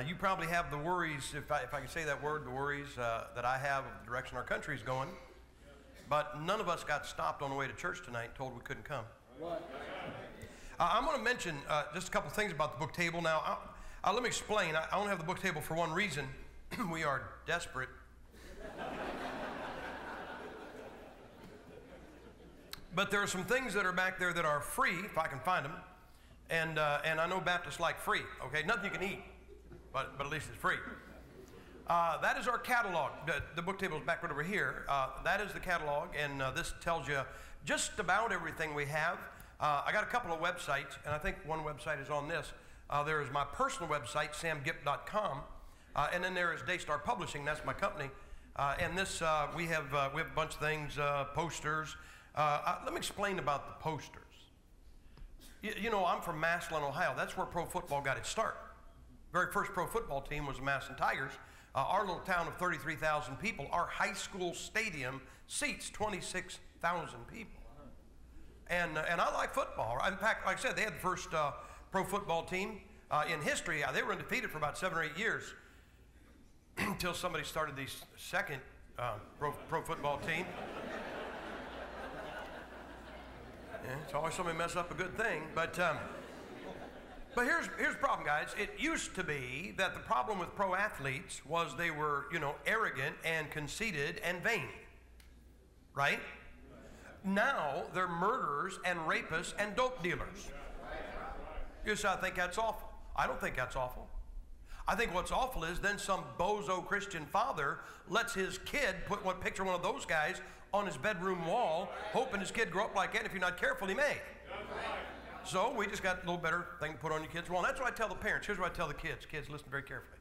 You probably have the worries, if I can say that word, the worries that I have of the direction our country is going. But none of us got stopped on the way to church tonight and told we couldn't come. I'm going to mention just a couple things about the book table. Now, let me explain. I only have the book table for one reason. We are desperate. But there are some things that are back there that are free, if I can find them. And I know Baptists like free, okay? Nothing you can eat, but at least it's free. That is our catalog. The book table is back right over here. That is the catalog, and this tells you just about everything we have. I got a couple of websites, and I think one website is on this. There is my personal website, samgipp.com, and then there is Daystar Publishing. That's my company. And this, we have a bunch of things, posters. Let me explain about the posters. You know, I'm from Massillon, Ohio. That's where pro football got its start. Very first pro football team was the Massillon Tigers. Our little town of 33,000 people, our high school stadium seats 26,000 people. And I like football. In fact, like I said, they had the first pro football team in history. They were undefeated for about 7 or 8 years until somebody started the second pro football team. Yeah, it's always somebody mess up a good thing, but here's the problem, guys. It used to be that the problem with pro athletes was they were, arrogant and conceited and vain, right? Now they're murderers and rapists and dope dealers. You say, I think that's awful. I don't think that's awful. I think what's awful is then some bozo Christian father lets his kid put one picture of one of those guys on his bedroom wall, hoping his kid grow up like that. And if you're not careful, he may. So we just got a little better thing to put on your kid's wall. And that's what I tell the parents. Here's what I tell the kids. Kids, listen very carefully.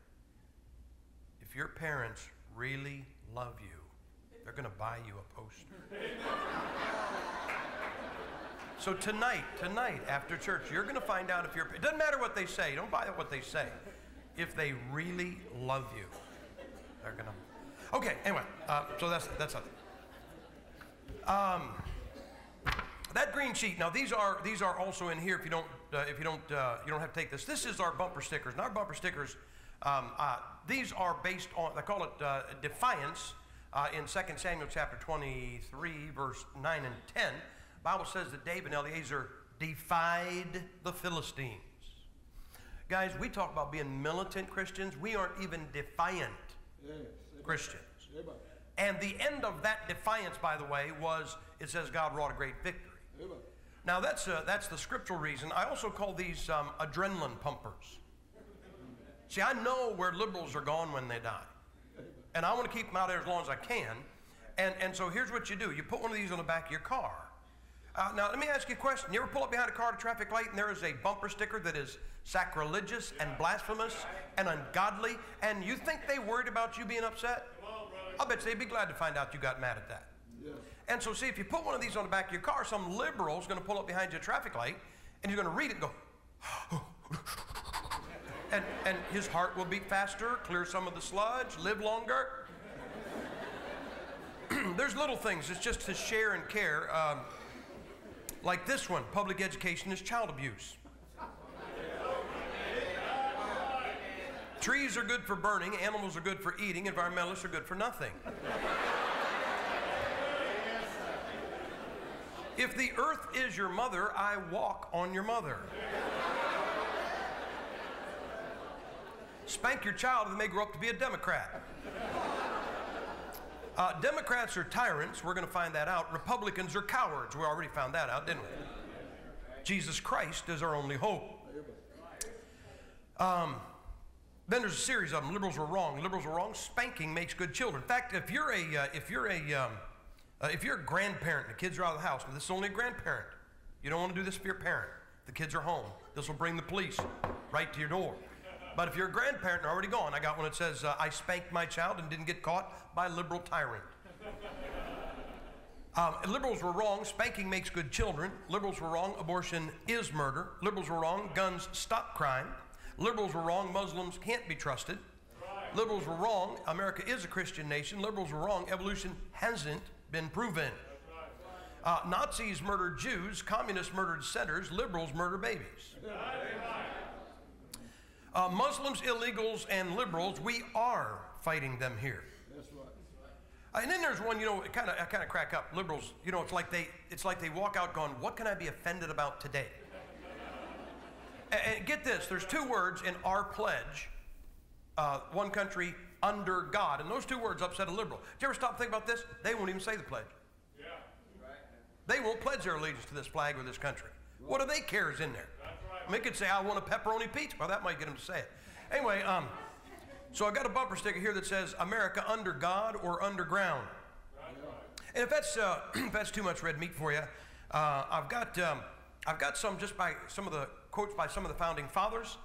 If your parents really love you, they're going to buy you a poster. So tonight after church, you're going to find out if it doesn't matter what they say. Don't buy what they say. If they really love you, they're going to. Okay, anyway, so that's something. That green sheet. Now these are also in here. If you don't have to take this. This is our bumper stickers. And our bumper stickers, these are based on. They call it defiance in 2 Samuel chapter 23, verse 9 and 10. The Bible says that David and Eleazar defied the Philistines. Guys, we talk about being militant Christians. We aren't even defiant Christians. And the end of that defiance, by the way, was, it says God wrought a great victory. Now, that's the scriptural reason. I also call these adrenaline pumpers. See, I know where liberals are gone when they die. And I want to keep them out there as long as I can. And so here's what you do. You put one of these on the back of your car. Now, let me ask you a question. You ever pull up behind a car at a traffic light and there is a bumper sticker that is sacrilegious and blasphemous and ungodly, and you think they worried about you being upset? I'll bet they'd be glad to find out you got mad at that. Yes. And so, see, if you put one of these on the back of your car, some liberal's going to pull up behind you at a traffic light, and you're going to read it and go, and his heart will beat faster, clear some of the sludge, live longer. There's little things. It's just to share and care. Like this one, public education is child abuse. Trees are good for burning, animals are good for eating, environmentalists are good for nothing. If the earth is your mother, I walk on your mother. Spank your child and they may grow up to be a Democrat. Democrats are tyrants. We're going to find that out. Republicans are cowards. We already found that out, didn't we? Jesus Christ is our only hope. Then there's a series of them. Liberals were wrong. Liberals were wrong. Spanking makes good children. In fact, if you're a grandparent and the kids are out of the house, and this is only a grandparent, you don't want to do this for your parent. The kids are home. This will bring the police right to your door. But if you're a grandparent and already gone, I got one that says, I spanked my child and didn't get caught by a liberal tyrant. Liberals were wrong. Spanking makes good children. Liberals were wrong. Abortion is murder. Liberals were wrong. Guns stop crime. Liberals were wrong. Muslims can't be trusted. Liberals were wrong. America is a Christian nation. Liberals were wrong. Evolution hasn't been proven. Nazis murdered Jews. Communists murdered dissenters. Liberals murder babies. Muslims, illegals, and liberals, we are fighting them here. That's right. And then there's one, I kind of crack up. Liberals, it's like they walk out going, what can I be offended about today? And get this, there's two words in our pledge, one country under God, and those two words upset a liberal. Did you ever stop and think about this? They won't even say the pledge. Yeah. Right. They won't pledge their allegiance to this flag or this country. Right. What do they care is in there? That's right. They could say, I want a pepperoni pizza. Well, that might get them to say it. Anyway, so I got a bumper sticker here that says, America under God or underground. That's right. And if that's too much red meat for you, I've got some just by some of the quotes by some of the founding fathers.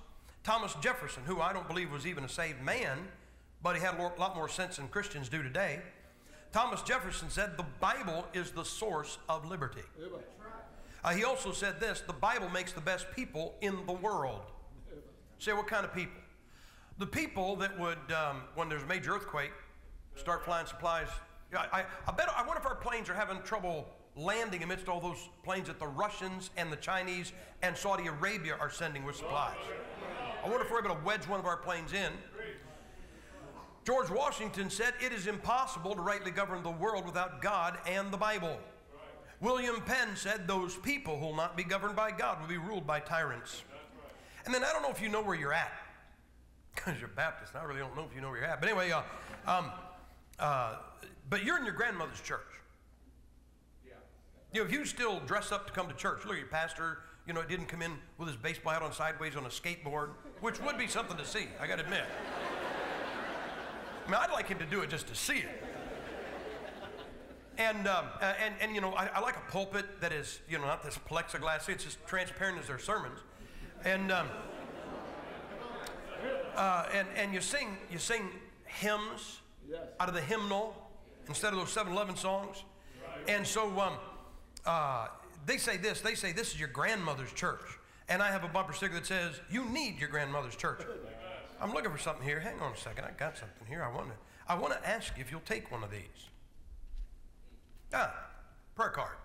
Thomas Jefferson, who I don't believe was even a saved man, but he had a lot more sense than Christians do today. Thomas Jefferson said, the Bible is the source of liberty. He also said this, the Bible makes the best people in the world. Say, what kind of people? The people that would, when there's a major earthquake, start flying supplies. I wonder if our planes are having trouble landing amidst all those planes that the Russians and the Chinese and Saudi Arabia are sending with supplies. I wonder if we're able to wedge one of our planes in. George Washington said, it is impossible to rightly govern the world without God and the Bible. William Penn said, those people who will not be governed by God will be ruled by tyrants. And then I don't know if you know where you're at, because you're Baptist, and I really don't know if you know where you're at. But anyway, but you're in your grandmother's church. If you still dress up to come to church, look at your pastor, didn't come in with his baseball hat on sideways on a skateboard, which would be something to see, I got to admit. I mean, I'd like him to do it just to see it. And I like a pulpit that is, not this plexiglass, it's as transparent as their sermons. And you sing hymns out of the hymnal instead of those 7-Eleven songs. And so they say this is your grandmother's church. And I have a bumper sticker that says, you need your grandmother's church. I'm looking for something here. Hang on a second. I got something here. I want to ask you if you'll take one of these. Prayer card.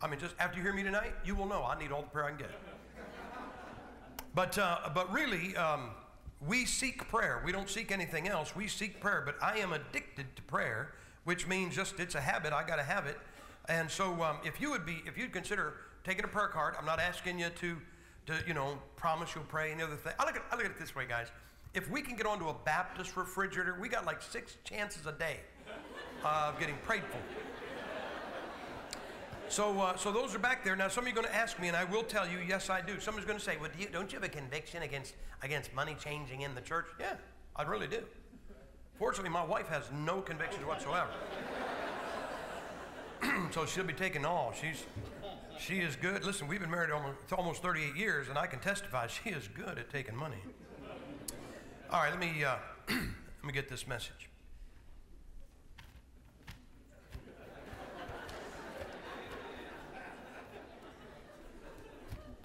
I mean, just after you hear me tonight, you will know I need all the prayer I can get. But really, we seek prayer. We don't seek anything else. We seek prayer. But I am addicted to prayer, which means just it's a habit. I got to have it. And so if you'd consider taking a prayer card, I'm not asking you to promise you'll pray any other thing. I look at it this way, guys. If we can get onto a Baptist refrigerator, we got like 6 chances a day of getting prayed for. So those are back there. Now, some of you are going to ask me, and I will tell you, yes, I do. Somebody's going to say, well, don't you have a conviction against money changing in the church? Yeah, I really do. Fortunately, my wife has no convictions whatsoever. So she'll be taking all. She is good. Listen, we've been married almost 38 years, and I can testify she is good at taking money. All right, let me get this message.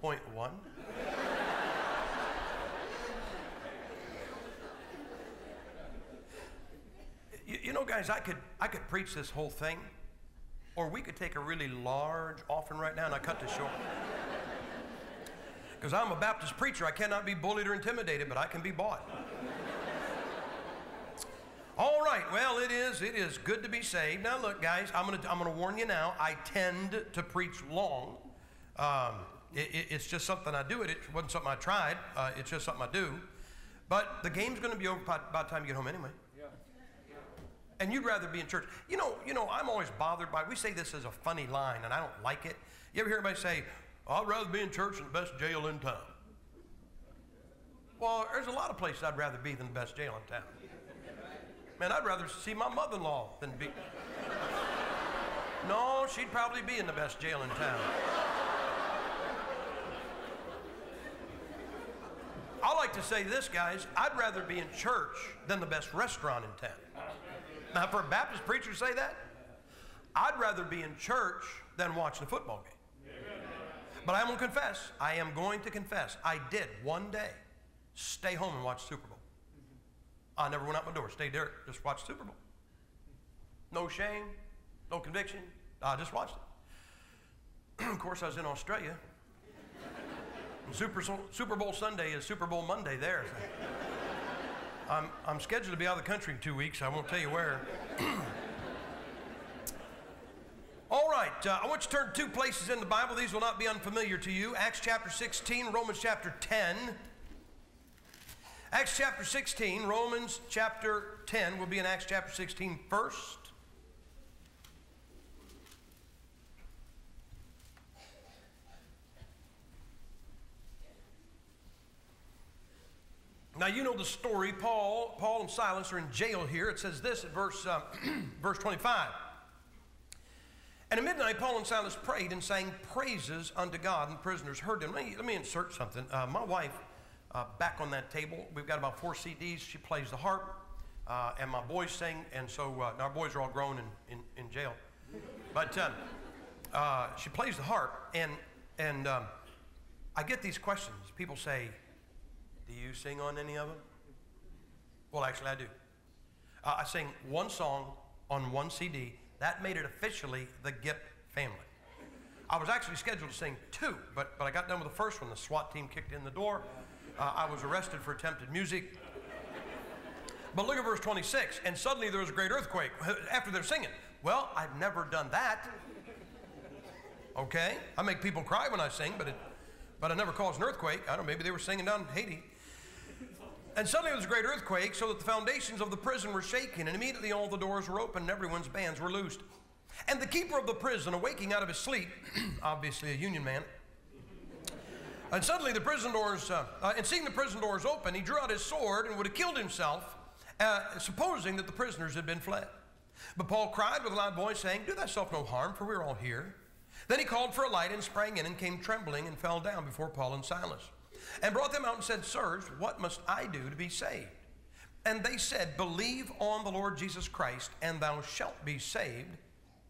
Point 1. Guys, I could preach this whole thing, or we could take a really large offering right now, and I cut this short. Because I'm a Baptist preacher, I cannot be bullied or intimidated, but I can be bought. All right, well, it is good to be saved. Now, look, guys, I'm gonna warn you now. I tend to preach long. It's just something I do. It wasn't something I tried. It's just something I do. But the game's going to be over by the time you get home anyway. Yeah. And you'd rather be in church. I'm always bothered by, we say this as a funny line, and I don't like it. You ever hear anybody say, I'd rather be in church than the best jail in town? Well, there's a lot of places I'd rather be than the best jail in town. Man, I'd rather see my mother-in-law than be... No, she'd probably be in the best jail in town. I like to say this, guys, I'd rather be in church than the best restaurant in town. Now, for a Baptist preacher to say that, I'd rather be in church than watching a football game. But I am going to confess, I did one day stay home and watch Super Bowl. I never went out my door, stayed there, just watched Super Bowl. No shame, no conviction, I just watched it. Of course, I was in Australia. Super Bowl Sunday is Super Bowl Monday there. I'm scheduled to be out of the country in 2 weeks. I won't tell you where. All right, I want you to turn to 2 places in the Bible. These will not be unfamiliar to you. Acts chapter 16, Romans chapter 10. Acts chapter 16, Romans chapter 10. We'll be in Acts chapter 16 first. Now, you know the story. Paul and Silas are in jail here. It says this at verse 25. And at midnight, Paul and Silas prayed and sang praises unto God, and the prisoners heard them. Let me insert something. My wife, back on that table, we've got about 4 CDs. She plays the harp, and my boys sing. And so our boys are all grown in jail. But she plays the harp, and I get these questions. People say, do you sing on any of them? Well, actually, I do. I sing 1 song on 1 CD. That made it officially the Gipp family. I was actually scheduled to sing 2, but I got done with the first one. The SWAT team kicked in the door. I was arrested for attempted music. But look at verse 26. And suddenly there was a great earthquake after they're singing. Well, I've never done that. Okay? I make people cry when I sing, but I never caused an earthquake. I don't know, maybe they were singing down in Haiti. And suddenly there was a great earthquake, so that the foundations of the prison were shaken, and immediately all the doors were opened, and everyone's bands were loosed. And the keeper of the prison, awaking out of his sleep, obviously a Union man, and suddenly the prison doors, and seeing the prison doors open, he drew out his sword and would have killed himself, supposing that the prisoners had been fled. But Paul cried with a loud voice, saying, do thyself no harm, for we are all here. Then he called for a light and sprang in and came trembling and fell down before Paul and Silas, and brought them out and said, sirs, what must I do to be saved? And they said, believe on the Lord Jesus Christ, and thou shalt be saved,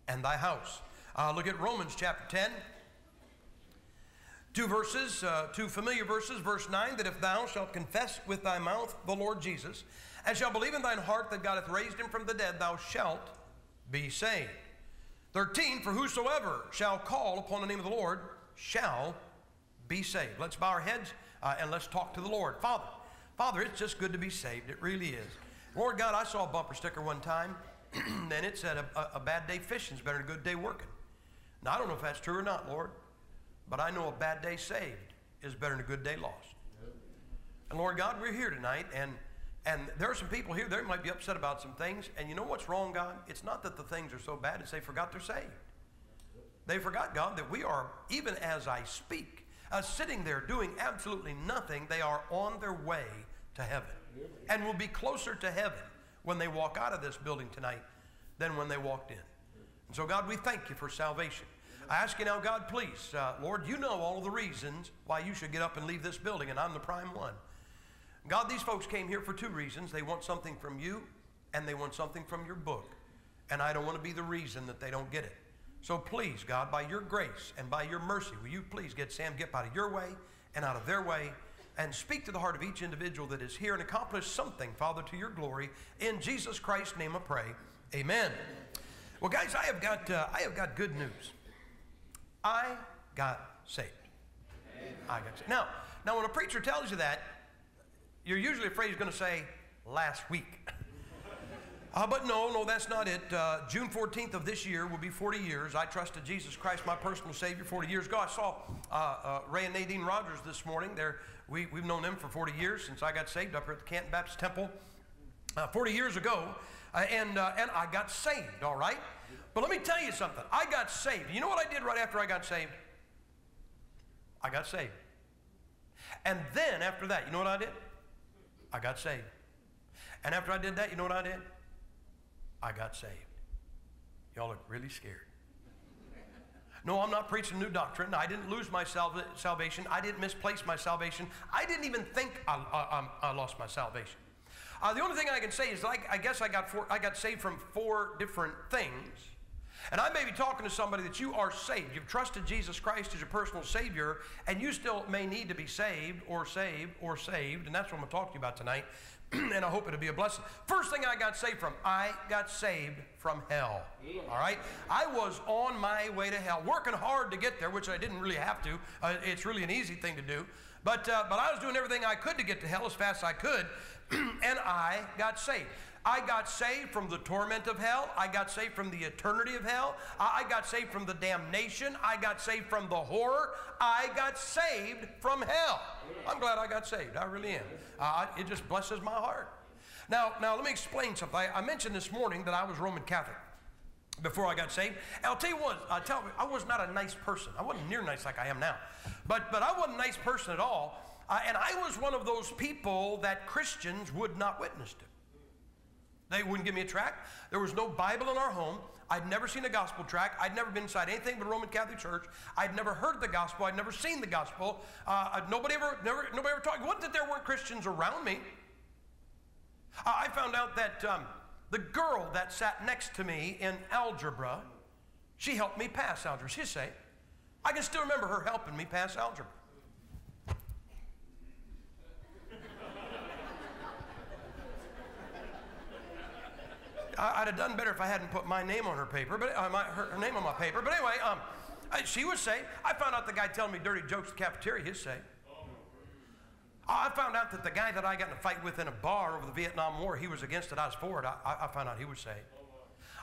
and thy house. Look at Romans chapter 10. 2 verses, 2 familiar verses. Verse 9, that if thou shalt confess with thy mouth the Lord Jesus, and shalt believe in thine heart that God hath raised him from the dead, thou shalt be saved. 13, for whosoever shall call upon the name of the Lord shall be saved. Let's bow our heads and let's talk to the Lord. Father, it's just good to be saved. It really is. Lord God, I saw a bumper sticker one time, and it said, a bad day fishing is better than a good day working. Now, I don't know if that's true or not, Lord, but I know a bad day saved is better than a good day lost. And Lord God, we're here tonight, and there are some people here, they might be upset about some things, and you know what's wrong, God? It's not that the things are so bad, it's they forgot they're saved. They forgot, God, that we are, even as I speak, sitting there doing absolutely nothing, they are on their way to heaven, and will be closer to heaven when they walk out of this building tonight than when they walked in. And so, God, we thank you for salvation. I ask you now, God, please, Lord, you know all of the reasons why you should get up and leave this building, and I'm the prime one. God, these folks came here for 2 reasons. They want something from you, and they want something from your book. And I don't want to be the reason that they don't get it. So please, God, by your grace and by your mercy, will you please get Sam Gipp out of your way and out of their way, and speak to the heart of each individual that is here and accomplish something, Father, to your glory. In Jesus Christ's name I pray. Amen. Well, guys, I have got good news. I got saved. I got saved. Now, when a preacher tells you that, you're usually afraid he's going to say, last week. But no, that's not it. June 14th of this year will be 40 years. I trusted Jesus Christ, my personal Savior, 40 years ago. I saw Ray and Nadine Rogers this morning. We've known them for 40 years since I got saved up here at the Canton Baptist Temple 40 years ago. And I got saved, all right? But let me tell you something. I got saved. You know what I did right after I got saved? I got saved. And then after that, you know what I did? I got saved. And after I did that, you know what I did? I got saved. Y'all look really scared. No, I'm not preaching new doctrine. I didn't lose my salvation. I didn't misplace my salvation. I didn't even think I lost my salvation. The only thing I can say is I guess I got saved from 4 different things. And I may be talking to somebody that you are saved. You've trusted Jesus Christ as your personal Savior, and you still may need to be saved or saved or saved. And that's what I'm going to talk to you about tonight. And I hope it'll be a blessing. First thing I got saved from, I got saved from hell. All right? I was on my way to hell, working hard to get there, which I didn't really have to. It's really an easy thing to do. But I was doing everything I could to get to hell as fast as I could, and I got saved. I got saved from the torment of hell. I got saved from the eternity of hell. I got saved from the damnation. I got saved from the horror. I got saved from hell. I'm glad I got saved. I really am. It just blesses my heart. Now let me explain something. I mentioned this morning that I was Roman Catholic before I got saved. And I'll tell you what, I was not a nice person. I wasn't near nice like I am now. But I wasn't a nice person at all. And I was one of those people that Christians would not witness to. They wouldn't give me a tract. There was no Bible in our home. I'd never seen a gospel tract. I'd never been inside anything but a Roman Catholic church. I'd never heard the gospel. I'd never seen the gospel. Nobody ever talked. It wasn't that there weren't Christians around me. I found out that the girl that sat next to me in algebra, she helped me pass algebra. She'd say, I can still remember her helping me pass algebra. I'd have done better if I hadn't put my name on her paper, but her name on my paper. But anyway, she would say, I found out the guy telling me dirty jokes at the cafeteria, he'd say. I found out that the guy that I got in a fight with in a bar over the Vietnam War, he was against it, I was for it. I found out he would say.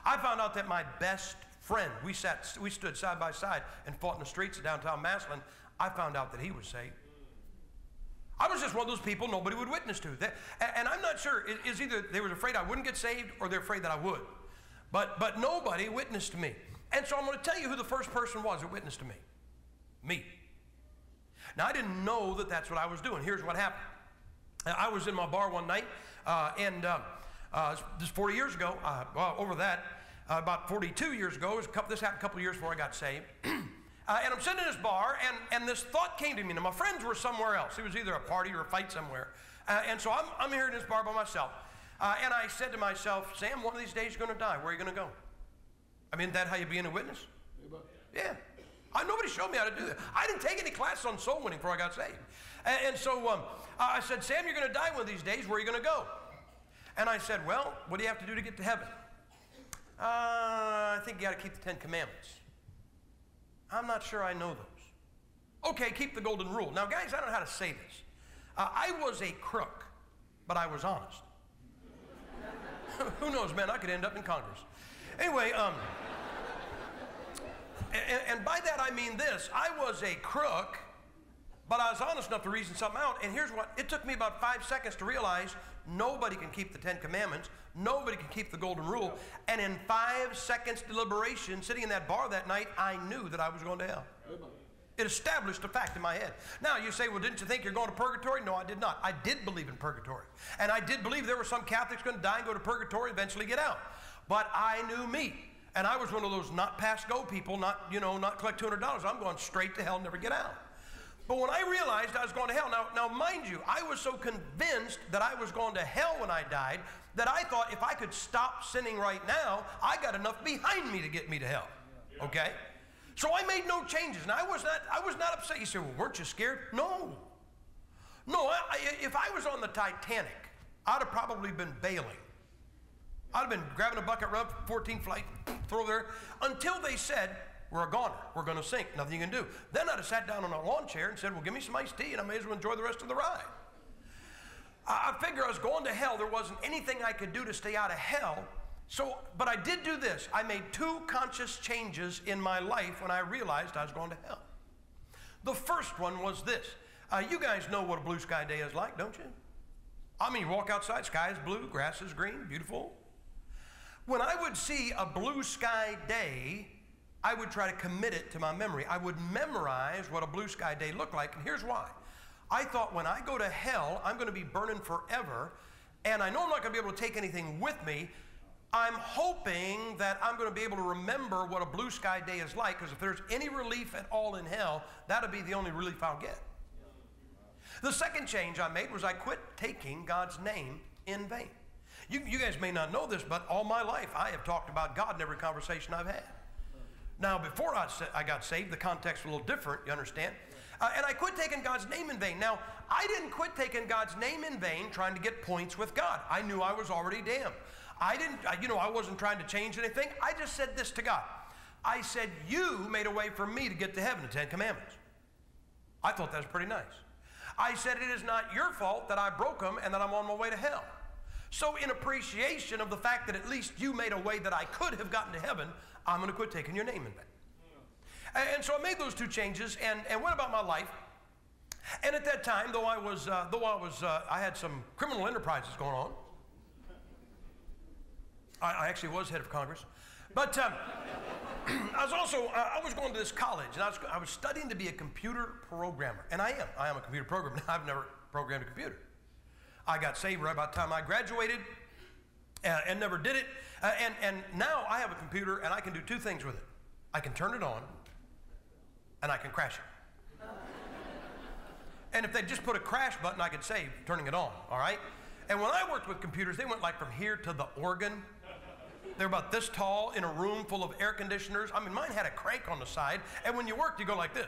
I found out that my best friend, we stood side by side and fought in the streets of downtown Massillon. I found out that he was saved. I was just one of those people nobody would witness to. And I'm not sure, is either they were afraid I wouldn't get saved or they're afraid that I would. But nobody witnessed to me. And so I'm going to tell you who the first person was that witnessed to me. Me. Now, I didn't know that that's what I was doing. Here's what happened. I was in my bar one night, this 40 years ago, over that, about 42 years ago, this happened a couple of years before I got saved. And I'm sitting in this bar, and this thought came to me. Now, my friends were somewhere else. It was either a party or a fight somewhere. And so I'm here in this bar by myself. And I said to myself, Sam, one of these days you're going to die. Where are you going to go? I mean, is that how you being a witness? Yeah. Nobody showed me how to do that. I didn't take any classes on soul winning before I got saved. And so I said, Sam, you're going to die one of these days. Where are you going to go? And I said, well, what do you have to do to get to heaven? I think you got to keep the 10 Commandments. I'm not sure I know those. Okay, keep the golden rule. Now, guys, I don't know how to say this. I was a crook, but I was honest. Who knows, man? I could end up in Congress. Anyway, and by that I mean this. I was a crook, but I was honest enough to reason something out. And here's what, it took me about 5 seconds to realize nobody can keep the 10 Commandments. Nobody can keep the golden rule. And in 5 seconds deliberation, sitting in that bar that night, I knew that I was going to hell. It established a fact in my head. Now, you say, well, didn't you think you're going to purgatory? No, I did not. I did believe in purgatory. And I did believe there were some Catholics going to die and go to purgatory and eventually get out. But I knew me. And I was one of those not pass go people, not collect $200. I'm going straight to hell and never get out. But when I realized I was going to hell, now mind you, I was so convinced that I was going to hell when I died that I thought if I could stop sinning right now, I got enough behind me to get me to hell. Okay? So I made no changes. And I was not upset. You say, well, weren't you scared? No. No, if I was on the Titanic, I'd have probably been bailing. I'd have been grabbing a bucket rub, 14th flight, throw there, until they said, we're a goner, we're going to sink, nothing you can do. Then I'd have sat down on a lawn chair and said, well, give me some iced tea and I may as well enjoy the rest of the ride. I figure I was going to hell. There wasn't anything I could do to stay out of hell. But I did do this. I made 2 conscious changes in my life when I realized I was going to hell. The first one was this. You guys know what a blue sky day is like, don't you? I mean, you walk outside, sky is blue, grass is green, beautiful. When I would see a blue sky day, I would try to commit it to my memory. I would memorize what a blue sky day looked like, and here's why. I thought when I go to hell, I'm going to be burning forever, and I know I'm not going to be able to take anything with me. I'm hoping that I'm going to be able to remember what a blue sky day is like, because if there's any relief at all in hell, that'll be the only relief I'll get. The second change I made was I quit taking God's name in vain. You guys may not know this, but all my life I have talked about God in every conversation I've had. Now, before I got saved, the context was a little different, you understand? And I quit taking God's name in vain. Now, I didn't quit taking God's name in vain trying to get points with God. I knew I was already damned. I wasn't trying to change anything. I just said this to God. I said, you made a way for me to get to heaven, the 10 Commandments. I thought that was pretty nice. I said, it is not your fault that I broke them and that I'm on my way to hell. So in appreciation of the fact that at least you made a way that I could have gotten to heaven, I'm going to quit taking your name in vain. And so I made those two changes and went about my life. And at that time, I had some criminal enterprises going on. I actually was head of Congress. But I was going to this college, and I was studying to be a computer programmer. And I am a computer programmer. I've never programmed a computer. I got saved right about the time I graduated and never did it. And now I have a computer, and I can do two things with it. I can turn it on, and I can crash it. And if they just put a crash button, I could save turning it on, all right? And when I worked with computers, they went like from here to the organ. They're about this tall in a room full of air conditioners. I mean, mine had a crank on the side, and when you worked, you go like this.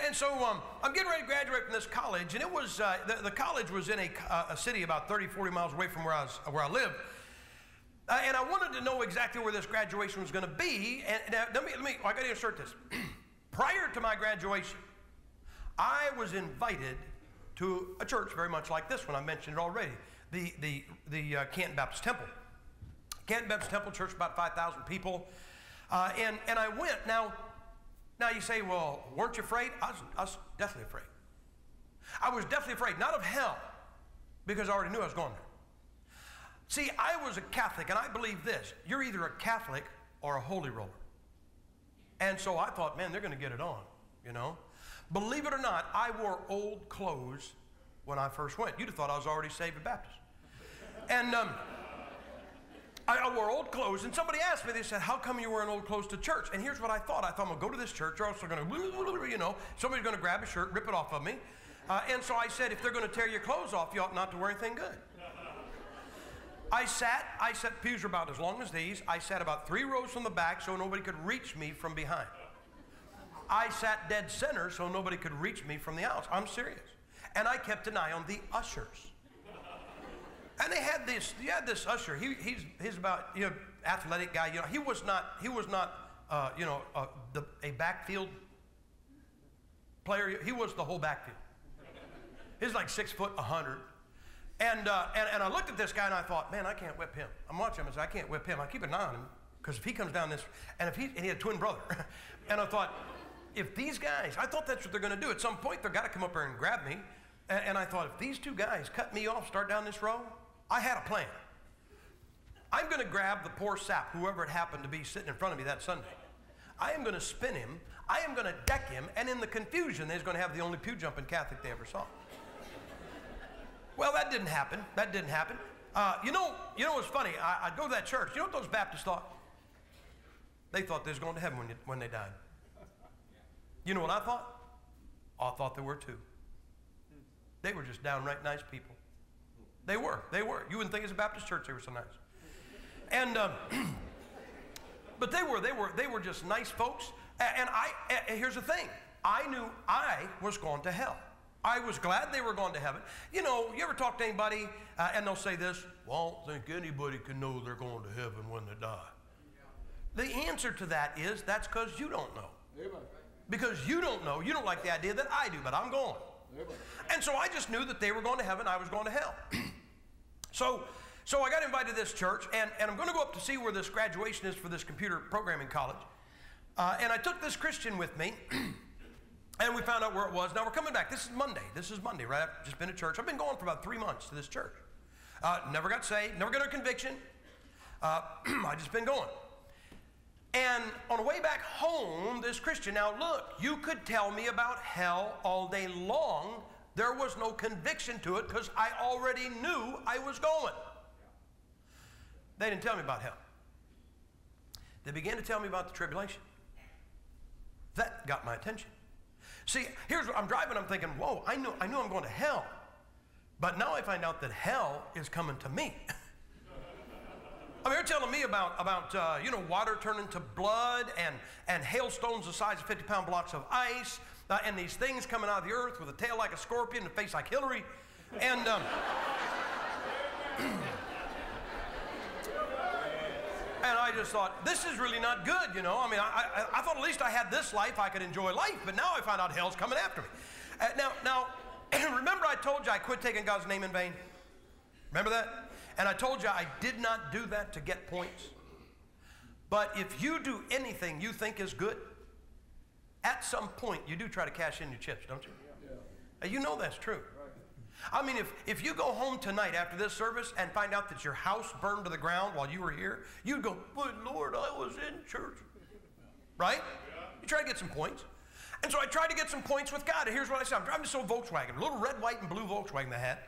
And so I'm getting ready to graduate from this college, and it was the college was in a city about 30, 40 miles away from where I lived. And I wanted to know exactly where this graduation was going to be. And I got to insert this. Prior to my graduation, I was invited to a church very much like this one. I mentioned it already. The Canton Baptist Temple. Canton Baptist Temple Church, about 5,000 people. And I went. Now you say, well, weren't you afraid? I was definitely afraid. I was definitely afraid, not of hell, because I already knew I was going there. See, I was a Catholic, and I believe this. You're either a Catholic or a holy roller. And so I thought, man, they're going to get it on, you know. Believe it or not, I wore old clothes when I first went. You'd have thought I was already saved and Baptist. And I wore old clothes, and somebody asked me, they said, how come you're wearing old clothes to church? And here's what I thought. I thought, I'm going to go to this church, or else they're going to, you know, somebody's going to grab a shirt, rip it off of me. And so I said, if they're going to tear your clothes off, you ought not to wear anything good. I sat, pews were about as long as these. I sat about 3 rows from the back so nobody could reach me from behind. I sat dead center so nobody could reach me from the aisles. I'm serious. And I kept an eye on the ushers. And they had this usher. He's about, you know, athletic guy. You know, he was not you know, a backfield player. He was the whole backfield. He's like 6 foot 100. And I looked at this guy and I thought, man, I can't whip him. I'm watching him and I say, I can't whip him. I keep an eye on him because if he comes down this, and he had a twin brother, and I thought, if these guys, I thought that's what they're going to do. At some point, they've got to come up here and grab me. And I thought, if these two guys cut me off, start down this row, I had a plan. I'm going to grab the poor sap, whoever it happened to be sitting in front of me that Sunday. I am going to spin him. I am going to deck him. And in the confusion, they're going to have the only pew jumping Catholic they ever saw. Well, that didn't happen. That didn't happen. You know what's funny? I'd go to that church. You know what those Baptists thought? They thought they was going to heaven when they died. You know what I thought? I thought they were too. They were just downright nice people. They were. You wouldn't think it's a Baptist church they were so nice. And but they were just nice folks. And here's the thing. I knew I was going to hell. I was glad they were going to heaven. You know, you ever talk to anybody and they'll say this, well, I don't think anybody can know they're going to heaven when they die. The answer to that is that's because you don't know. Amen. Because you don't know. You don't like the idea that I do, but I'm going. Amen. And so I just knew that they were going to heaven, I was going to hell. So I got invited to this church, and I'm going to go up to see where this graduation is for this computer programming college. And I took this Christian with me. And we found out where it was. Now we're coming back. This is Monday, right? I've just been to church. I've been going for about 3 months to this church. Never got saved, never got a conviction. I just been going. And on the way back home, this Christian, now look, you could tell me about hell all day long. There was no conviction to it because I already knew I was going. They didn't tell me about hell. They began to tell me about the tribulation. That got my attention. See, here's what I'm driving, I'm thinking, whoa, I knew I'm going to hell. But now I find out that hell is coming to me. I mean, they're telling me about you know, water turning to blood and hailstones the size of 50-pound blocks of ice and these things coming out of the earth with a tail like a scorpion and a face like Hillary. And and I just thought, this is really not good, you know. I mean, I thought at least I had this life, I could enjoy life, but now I find out hell's coming after me. Now, remember I told you I quit taking God's name in vain? Remember that? And I told you I did not do that to get points. But if you do anything you think is good, at some point you do try to cash in your chips, don't you? Yeah. You know that's true. I mean, if you go home tonight after this service and find out that your house burned to the ground while you were here, you'd go, "Good Lord, I was in church." Right? You try to get some points. And so I tried to get some points with God. And here's what I said. I'm driving this old Volkswagen, a little red, white, and blue Volkswagen I had.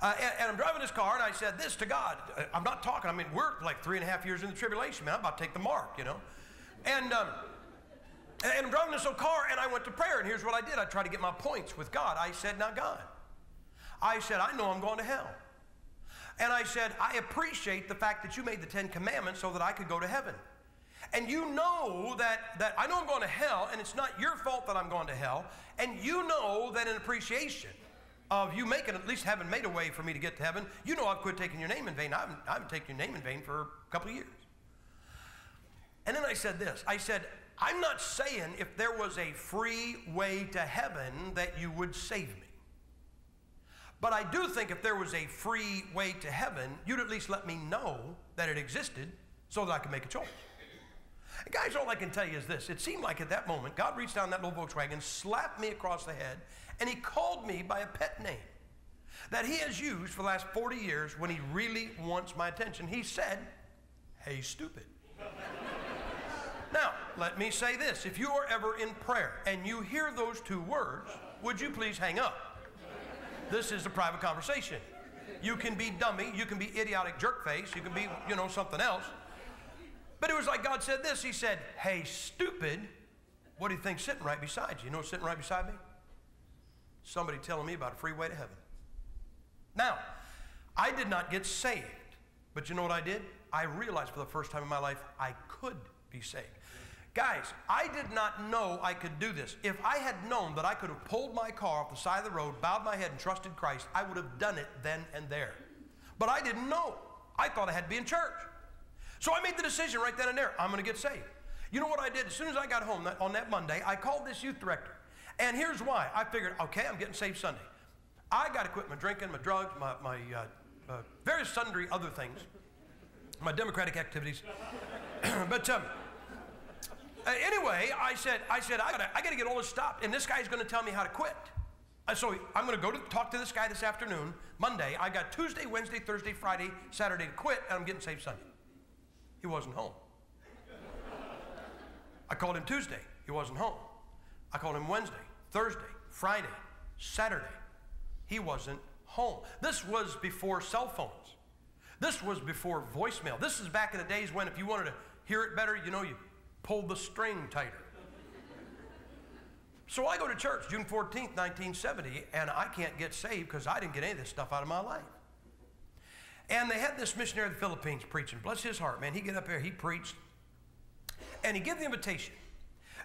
And I'm driving this car, and I said this to God. I'm not talking. I mean, we're like 3.5 years in the tribulation, man. I'm about to take the mark, you know. And I'm driving this old car, and I went to prayer. And here's what I did. I tried to get my points with God. I said, "Now, God," I said, "I know I'm going to hell." And I said, "I appreciate the fact that you made the 10 Commandments so that I could go to heaven. And you know that I know I'm going to hell, and it's not your fault that I'm going to hell. And you know that in appreciation of you at least having made a way for me to get to heaven, you know I've quit taking your name in vain. I haven't taken your name in vain for a couple of years." And then I said this. I said, "I'm not saying if there was a free way to heaven that you would save me. But I do think if there was a free way to heaven, you'd at least let me know that it existed so that I could make a choice." And guys, all I can tell you is this. It seemed like at that moment, God reached down that little Volkswagen, slapped me across the head, and he called me by a pet name that he has used for the last 40 years when he really wants my attention. He said, "Hey, stupid." Now, let me say this. If you are ever in prayer and you hear those two words, would you please hang up? This is a private conversation. You can be dummy, you can be idiotic jerkface, you can be, you know, something else. But it was like God said this. He said, "Hey, stupid, what do you think's sitting right beside you?" You know what's sitting right beside me? Somebody telling me about a free way to heaven. Now, I did not get saved, but you know what I did? I realized for the first time in my life I could be saved. Guys, I did not know I could do this. If I had known that I could have pulled my car off the side of the road, bowed my head, and trusted Christ, I would have done it then and there. But I didn't know. I thought I had to be in church. So I made the decision right then and there. I'm going to get saved. You know what I did? As soon as I got home on that Monday, I called this youth director. And here's why. I figured, okay, I'm getting saved Sunday. I got to quit my drinking, my drugs, my various sundry other things, my democratic activities. But anyway, I said I got to get all this stopped, and this guy's going to tell me how to quit. So I'm going to go to talk to this guy this afternoon, Monday. I got Tuesday, Wednesday, Thursday, Friday, Saturday to quit, and I'm getting saved Sunday. He wasn't home. I called him Tuesday. He wasn't home. I called him Wednesday, Thursday, Friday, Saturday. He wasn't home. This was before cell phones. This was before voicemail. This is back in the days when if you wanted to hear it better, you know, you pulled the string tighter. So I go to church June 14th, 1970, and I can't get saved because I didn't get any of this stuff out of my life. And they had this missionary of the Philippines preaching. Bless his heart, man. He'd get up there, he preached, and he'd give the invitation.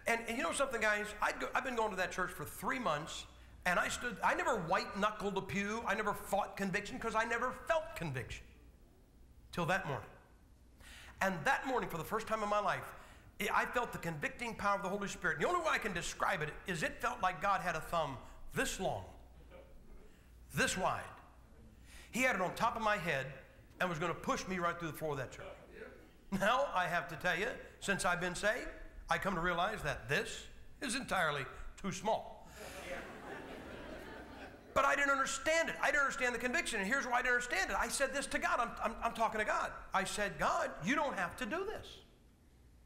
And you know something, guys? I've been going to that church for 3 months, and I never white-knuckled the pew. I never fought conviction because I never felt conviction till that morning. And that morning, for the first time in my life, I felt the convicting power of the Holy Spirit. The only way I can describe it is it felt like God had a thumb this long, this wide. He had it on top of my head and was going to push me right through the floor of that church. Now, I have to tell you, since I've been saved, I come to realize that this is entirely too small. But I didn't understand it. I didn't understand the conviction, and here's why I didn't understand it. I said this to God. I'm talking to God. I said, "God, you don't have to do this.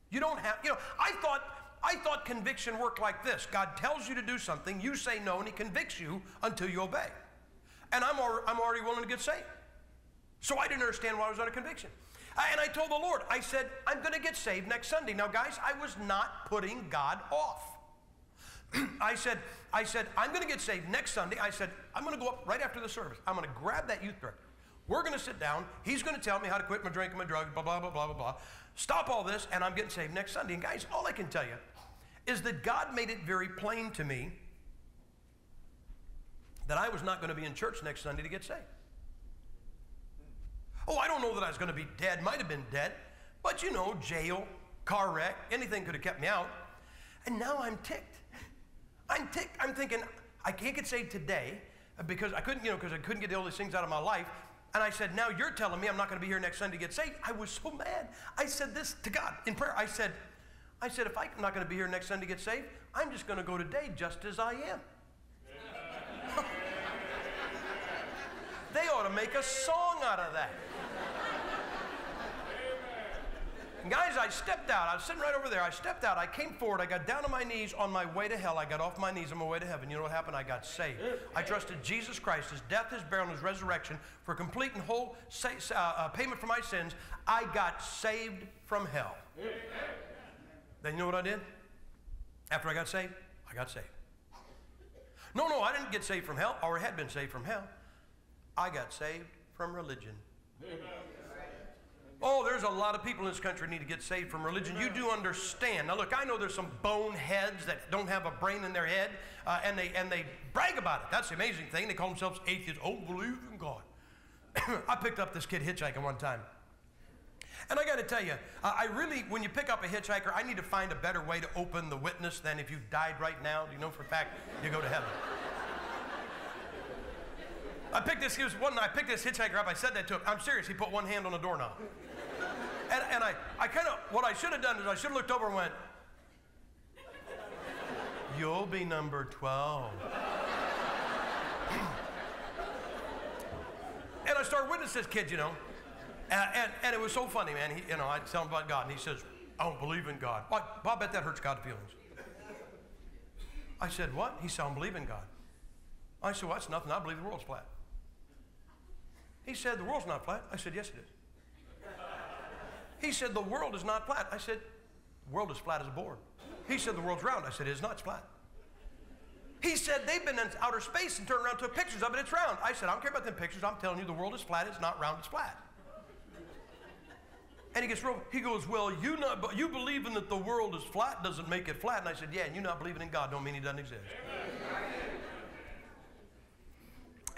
You don't have, you know, I thought conviction worked like this. God tells you to do something, you say no, and he convicts you until you obey. And I'm already willing to get saved. So I didn't understand why I was under conviction. And I told the Lord, I said, I'm going to get saved next Sunday. Now, guys, I was not putting God off. I said, I'm going to get saved next Sunday. I said, I'm going to go up right after the service. I'm going to grab that youth director. We're going to sit down. He's going to tell me how to quit my drink and my drugs, blah, blah, blah, blah, blah, blah. Stop all this, and I'm getting saved next Sunday. And guys, all I can tell you is that God made it very plain to me that I was not going to be in church next Sunday to get saved. Oh, I don't know that I was going to be dead. Might have been dead. But you know, jail, car wreck, anything could have kept me out. And now I'm ticked. I'm ticked. I'm thinking, I can't get saved today because I couldn't, because I couldn't get all these things out of my life. And I said, now you're telling me I'm not going to be here next Sunday to get saved. I was so mad. I said this to God in prayer. I said, if I'm not going to be here next Sunday to get saved, I'm just going to go today just as I am. They ought to make a song out of that. And guys, I stepped out. I was sitting right over there. I stepped out. I came forward. I got down on my knees on my way to hell. I got off my knees on my way to heaven. You know what happened? I got saved. I trusted Jesus Christ, his death, his burial, and his resurrection for complete and whole payment for my sins. I got saved from hell. Then you know what I did? After I got saved, I got saved. No, I didn't get saved from hell, or had been saved from hell. I got saved from religion. Oh, there's a lot of people in this country who need to get saved from religion. You do understand. Now, look, I know there's some boneheads that don't have a brain in their head, and they brag about it. That's the amazing thing. They call themselves atheists. Oh, believe in God. I picked up this kid hitchhiking one time. And I got to tell you, I really, when you pick up a hitchhiker, I need to find a better way to open the witness than if you died right now. You know for a fact you go to heaven. I picked this hitchhiker up. I said that to him. I'm serious. He put one hand on the doorknob. And I kind of, what I should have done is I should have looked over and went, you'll be number 12. And I started witnessing this kid, and it was so funny, man. I tell him about God, and he says, I don't believe in God. Well, I bet that hurts God's feelings. I said, what? He said, I don't believe in God. I said, well, that's nothing. I believe the world's flat. He said, the world's not flat. I said, yes, it is. He said, the world is not flat. I said, the world is flat as a board. He said, the world's round. I said, it is not. It's flat. He said, they've been in outer space and turned around and took pictures of it. It's round. I said, I don't care about them pictures. I'm telling you, the world is flat. It's not round. It's flat. And he goes, well, you believing that the world is flat doesn't make it flat. And I said, yeah, and you not believing in God don't mean he doesn't exist.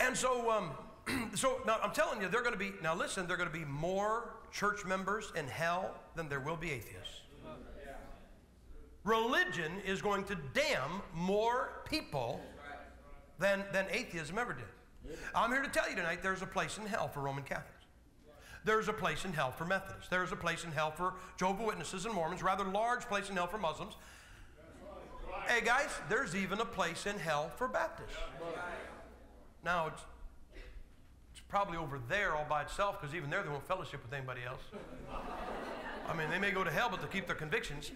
And so now I'm telling you, there are going to be more church members in hell than there will be atheists. Religion is going to damn more people than atheism ever did. I'm here to tell you tonight, there's a place in hell for Roman Catholics. There's a place in hell for Methodists. There's a place in hell for Jehovah's Witnesses and Mormons, rather large place in hell for Muslims. Hey guys, there's even a place in hell for Baptists. Now, it's probably over there all by itself, because even there they won't fellowship with anybody else. I mean, they may go to hell, but they'll keep their convictions.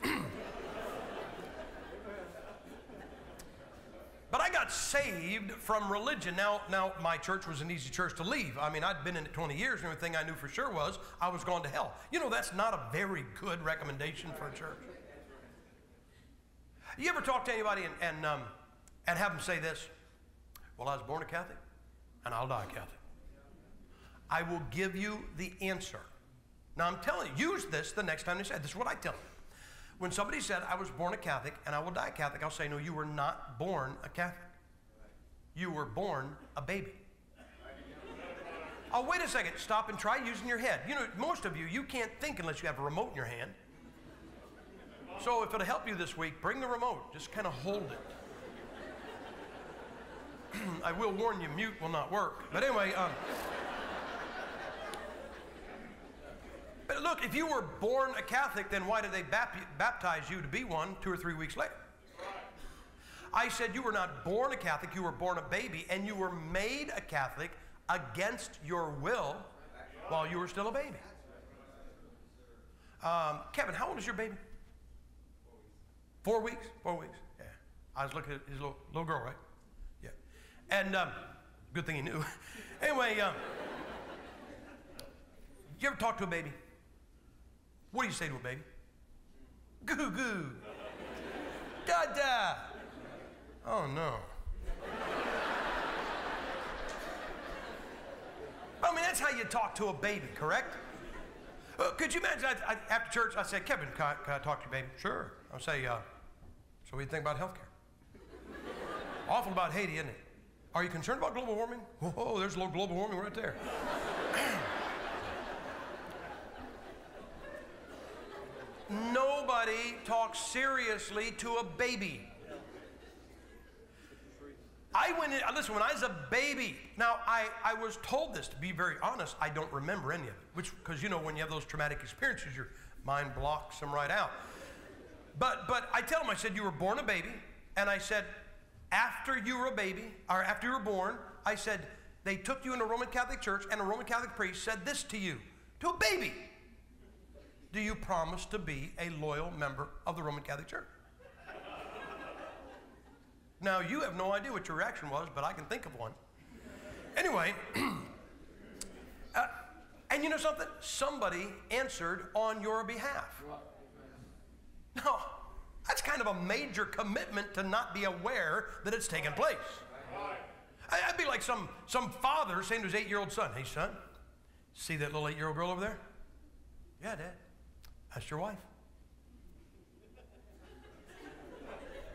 But I got saved from religion. Now, my church was an easy church to leave. I mean, I'd been in it 20 years, and everything I knew for sure was I was going to hell. That's not a very good recommendation for a church. You ever talk to anybody and have them say this? Well, I was born a Catholic, and I'll die Catholic. I will give you the answer. Now, I'm telling you, use this the next time they say it. This is what I tell them. When somebody said, I was born a Catholic and I will die Catholic, I'll say, no, you were not born a Catholic. You were born a baby. Oh, wait a second. Stop and try using your head. Most of you can't think unless you have a remote in your hand. So if it'll help you this week, bring the remote. Just kind of hold it. I will warn you, mute will not work. But anyway, but look, if you were born a Catholic, then why did they baptize you to be one 2 or 3 weeks later? I said you were not born a Catholic, you were born a baby, and you were made a Catholic against your will while you were still a baby. Kevin, how old is your baby? 4 weeks? 4 weeks, yeah. I was looking at his little girl, right? Yeah. And good thing he knew. Anyway, you ever talk to a baby? What do you say to a baby? Goo goo. Da da. Oh no. I mean, that's how you talk to a baby, correct? Could you imagine, after church, I say, Kevin, can I talk to you, baby? Sure. I'll say, so what do you think about health care? Awful about Haiti, isn't it? Are you concerned about global warming? Oh, there's a little global warming right there. Nobody talks seriously to a baby. I went in, listen, when I was a baby, now I was told this, to be very honest, I don't remember any of it, which, because you know, when you have those traumatic experiences, your mind blocks them right out. But I tell them, I said, you were born a baby, and I said, after you were a baby, or after you were born, I said, they took you in a Roman Catholic church, and a Roman Catholic priest said this to you, to a baby. Do you promise to be a loyal member of the Roman Catholic Church? Now, you have no idea what your reaction was, but I can think of one. Anyway, and you know something? Somebody answered on your behalf. Now, that's kind of a major commitment to not be aware that it's taken place. I'd be like some father saying to his 8-year-old son, hey, son, see that little 8-year-old girl over there? Yeah, Dad. That's your wife.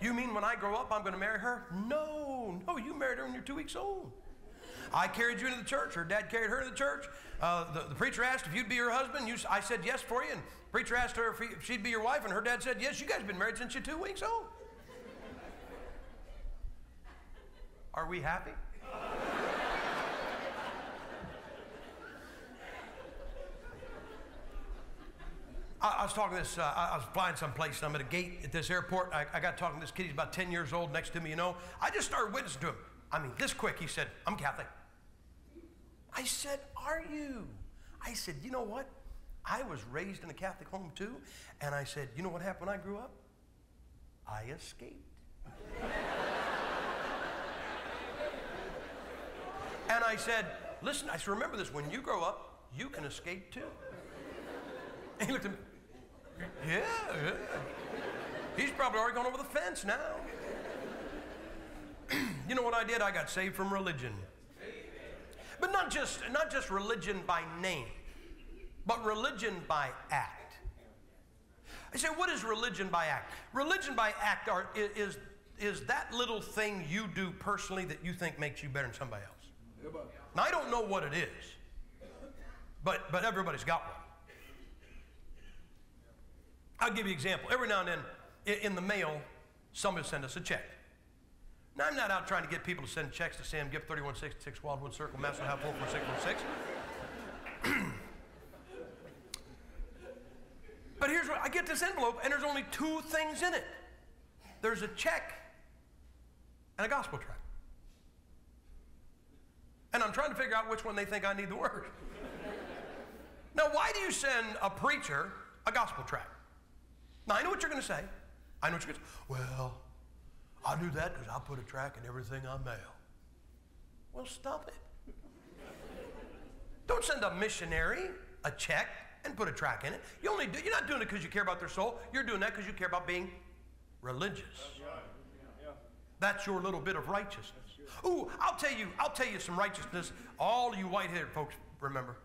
You mean when I grow up, I'm going to marry her? No, you married her when you're 2 weeks old. I carried you into the church. Her dad carried her to the church. The preacher asked if you'd be her husband. I said yes for you. And the preacher asked her if she'd be your wife. And her dad said, yes, you guys have been married since you're 2 weeks old. Are we happy? I was talking to this, I was flying someplace, and I'm at a gate at this airport. I got talking to this kid, he's about 10 years old next to me, you know. I just started witnessing to him. I mean, this quick, he said, I'm Catholic. I said, are you? I said, you know what? I was raised in a Catholic home too, and I said, you know what happened when I grew up? I escaped. And I said, listen, I said, remember this, when you grow up, you can escape too. And he looked at me, yeah. He's probably already gone over the fence now. You know what I did? I got saved from religion. But not just religion by name, but religion by act. I say, what is religion by act? Religion by act is that little thing you do personally that you think makes you better than somebody else. Now, I don't know what it is, but everybody's got one. I'll give you an example. Every now and then, in the mail, somebody will send us a check. Now, I'm not out trying to get people to send checks to Sam Gipp, 3166 Wildwood Circle, Massillon, 44616. But here's what, I get this envelope, and there's only 2 things in it. There's a check and a gospel tract. And I'm trying to figure out which one they think I need the word. Now, why do you send a preacher a gospel tract? Now, I know what you're going to say. I know what you're going to say. Well, I do that because I put a tract in everything I mail. Well, stop it. Don't send a missionary a check and put a tract in it. You're not doing it because you care about their soul. You're doing that because you care about being religious. That's your little bit of righteousness. Ooh, I'll tell you some righteousness. All you white-haired folks remember.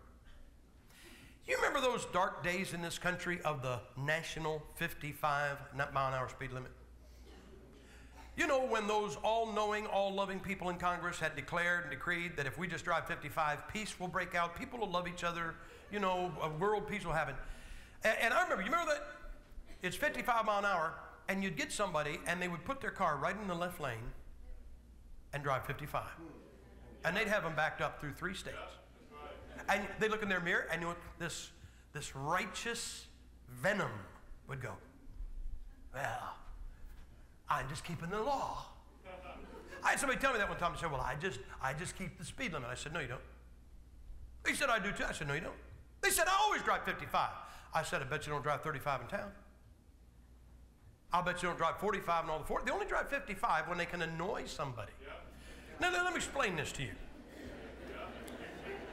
You remember those dark days in this country of the national 55-mile-an-hour speed limit? You know, when those all-knowing, all-loving people in Congress had declared and decreed that if we just drive 55, peace will break out, people will love each other, you know, world peace will happen. And I remember, you remember that? It's 55 mile an hour, and you'd get somebody, and they would put their car right in the left lane and drive 55. And they'd have them backed up through 3 states. And they look in their mirror, and this righteous venom would go, well, I'm just keeping the law. I had somebody tell me that one time. They said, well, I just keep the speed limit. I said, no, you don't. He said, I do too. I said, no, you don't. They said, I always drive 55. I said, I bet you don't drive 35 in town. I'll bet you don't drive 45 and all the 40. They only drive 55 when they can annoy somebody. Yeah. Now, let me explain this to you.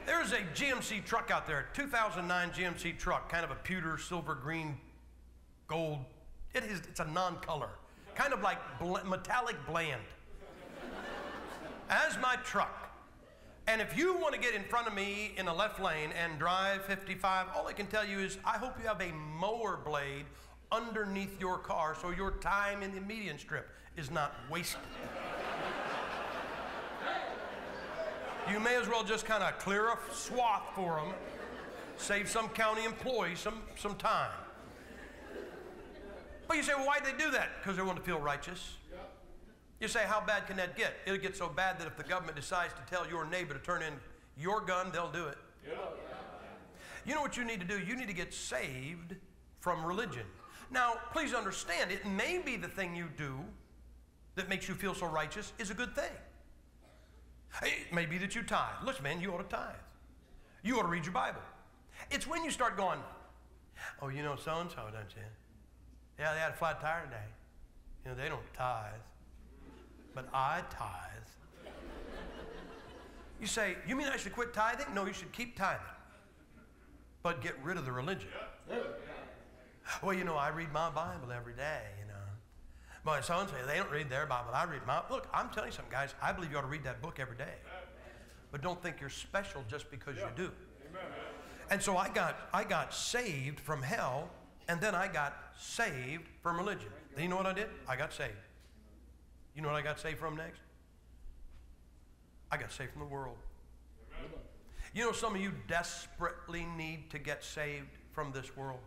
There's a GMC truck out there, 2009 GMC truck, kind of a pewter, silver, green, gold. It's a non-color, kind of like metallic bland. As my truck. And if you want to get in front of me in the left lane and drive 55, all I can tell you is I hope you have a mower blade underneath your car so your time in the median strip is not wasted. You may as well just kind of clear a swath for them, save some county employee some time. But you say, well, why'd they do that? Because they want to feel righteous. You say, how bad can that get? It'll get so bad that if the government decides to tell your neighbor to turn in your gun, they'll do it. You know what you need to do? You need to get saved from religion. Now, please understand, it may be the thing you do that makes you feel so righteous is a good thing. It may be that you tithe. Listen, man, you ought to tithe. You ought to read your Bible. It's when you start going, oh, you know so-and-so, don't you? Yeah, they had a flat tire today. You know, they don't tithe, but I tithe. You say, you mean I should quit tithing? No, you should keep tithing, but get rid of the religion. Well, you know, I read my Bible every day, you know. But so-and-so, they don't read their Bible. I read mine. Look, I'm telling you something, guys. I believe you ought to read that book every day. But don't think you're special just because you do. And so I got saved from hell, and then I got saved from religion. Then you know what I did? I got saved. You know what I got saved from next? I got saved from the world. You know, some of you desperately need to get saved from this world.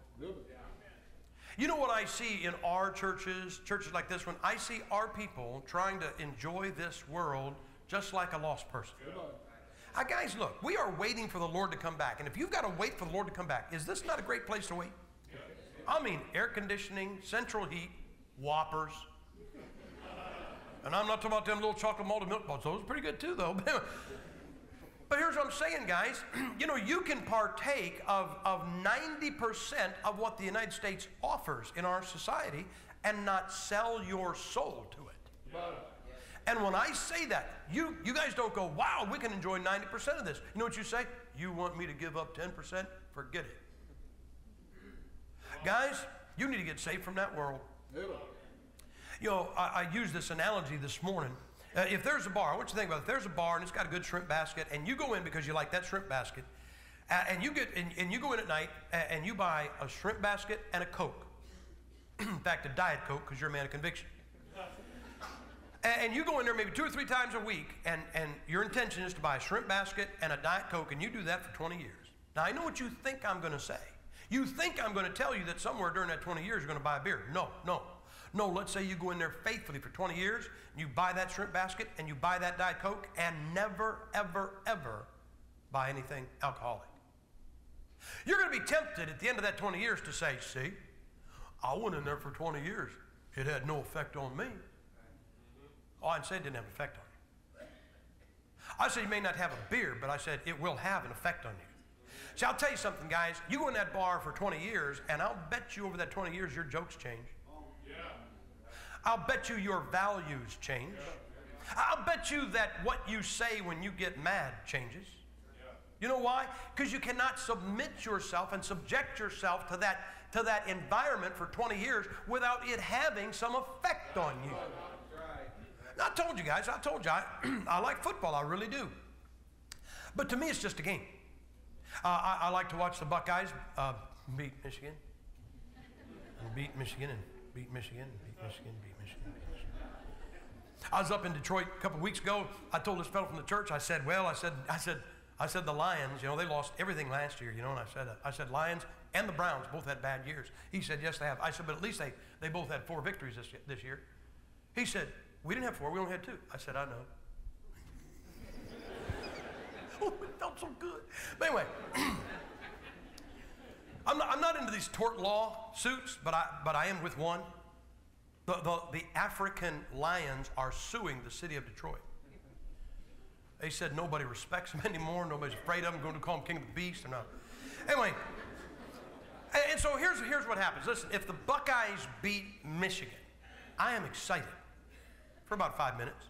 You know what I see in our churches like this one? I see our people trying to enjoy this world just like a lost person. Guys, look, we are waiting for the Lord to come back. And if you've got to wait for the Lord to come back, is this not a great place to wait? I mean, air conditioning, central heat, Whoppers. And I'm not talking about them little chocolate malted milk balls. Those are pretty good too, though. But here's what I'm saying, guys. You know, you can partake of 90% of what the United States offers in our society and not sell your soul to it. And when I say that, you guys don't go, wow, we can enjoy 90% of this. You know what you say? You want me to give up 10%? Forget it. Guys, you need to get saved from that world. You know, I used this analogy this morning. If there's a bar, I want you to think about it. If there's a bar and it's got a good shrimp basket, and you go in because you like that shrimp basket, and you go in at night and you buy a shrimp basket and a Coke. In fact, a Diet Coke, because you're a man of conviction. And you go in there maybe 2 or 3 times a week, and your intention is to buy a shrimp basket and a Diet Coke, and you do that for 20 years. Now, I know what you think I'm going to say. You think I'm going to tell you that somewhere during that 20 years you're going to buy a beer. No, let's say you go in there faithfully for 20 years, and you buy that shrimp basket, and you buy that Diet Coke, and never, ever, ever buy anything alcoholic. You're going to be tempted at the end of that 20 years to say, see, I went in there for 20 years. It had no effect on me. Oh, I didn't say it didn't have an effect on you. I said you may not have a beer, but I said it will have an effect on you. See, I'll tell you something, guys. You go in that bar for 20 years, and I'll bet you over that 20 years your jokes change. I'll bet you your values change. I'll bet you that what you say when you get mad changes. You know why? Because you cannot submit yourself and subject yourself to that environment for 20 years without it having some effect on you. Now, I told you guys, I like football, I really do. But to me, it's just a game. I like to watch the Buckeyes beat Michigan, and beat Michigan, and beat Michigan, and beat Michigan, beat Michigan, beat Michigan. I was up in Detroit a couple weeks ago. I told this fellow from the church, I said the Lions, you know, they lost everything last year, you know, and I said Lions and the Browns both had bad years. He said, yes, they have. I said, but at least they both had 4 victories this year. He said, we didn't have 4, we only had 2. I said, I know. Oh, it felt so good. But anyway, I'm not into these tort law suits, but I am with one. The African Lions are suing the city of Detroit. They said nobody respects them anymore. Nobody's afraid of them. Going to call them King of the Beast or not. Anyway, and so here's what happens. Listen, if the Buckeyes beat Michigan, I am excited for about 5 minutes.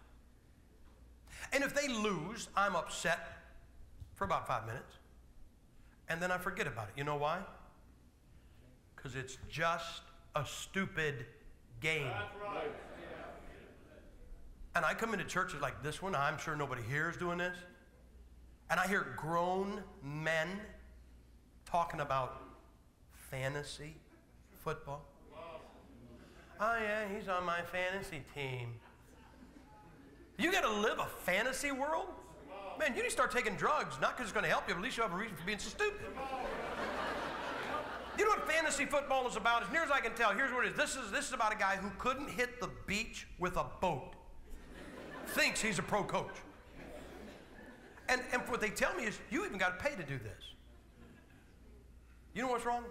And if they lose, I'm upset for about 5 minutes. And then I forget about it. You know why? Because it's just a stupid game. And I come into churches like this one. I'm sure nobody here is doing this. And I hear grown men talking about fantasy football. Oh, yeah, he's on my fantasy team. You got to live a fantasy world? Man, you need to start taking drugs, not because it's going to help you, but at least you have a reason for being so stupid. You know what fantasy football is about? As near as I can tell, here's what it is. This is about a guy who couldn't hit the beach with a boat. Thinks he's a pro coach. And what they tell me is, you even got to pay to do this. You know what's wrong?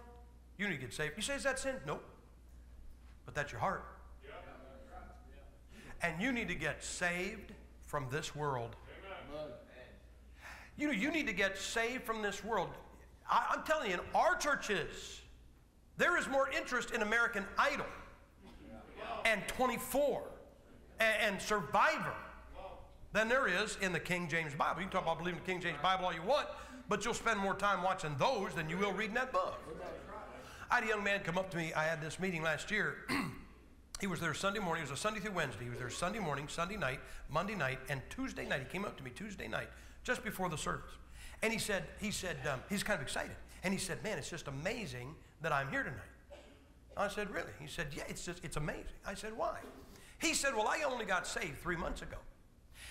You need to get saved. You say, is that sin? Nope. But that's your heart. And you need to get saved from this world. You need to get saved from this world. I'm telling you, in our churches, there is more interest in American Idol and 24 and Survivor than there is in the King James Bible. You can talk about believing the King James Bible all you want, but you'll spend more time watching those than you will reading that book. I had a young man come up to me. I had this meeting last year. He was there Sunday morning. It was a Sunday through Wednesday. He was there Sunday morning, Sunday night, Monday night, and Tuesday night. He came up to me Tuesday night, just before the service. And he said, he's kind of excited. And he said, man, it's just amazing that I'm here tonight. I said, really? He said, yeah, it's amazing. I said, why? He said, well, I only got saved 3 months ago.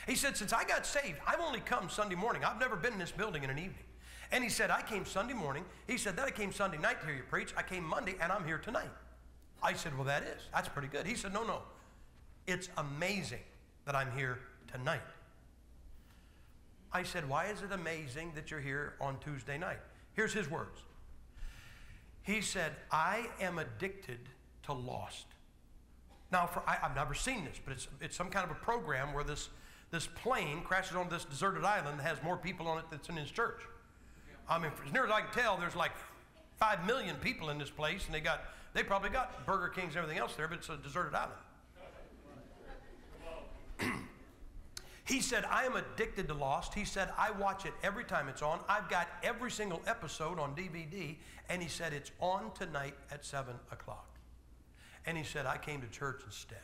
He said, since I got saved, I've only come Sunday morning. I've never been in this building in an evening. And he said, I came Sunday morning. He said, then I came Sunday night to hear you preach. I came Monday, and I'm here tonight. I said, well, that's pretty good. He said, no. It's amazing that I'm here tonight. I said, why is it amazing that you're here on Tuesday night? Here's his words. He said, I am addicted to Lost. Now, I've never seen this, but it's some kind of a program where this plane crashes on this deserted island that has more people on it that's in his church. I mean, as near as I can tell, there's like 5 million people in this place, and they probably got Burger Kings and everything else there, but it's a deserted island. He said, I am addicted to Lost. He said, I watch it every time it's on. I've got every single episode on DVD, and he said, it's on tonight at 7 o'clock. And he said, I came to church instead.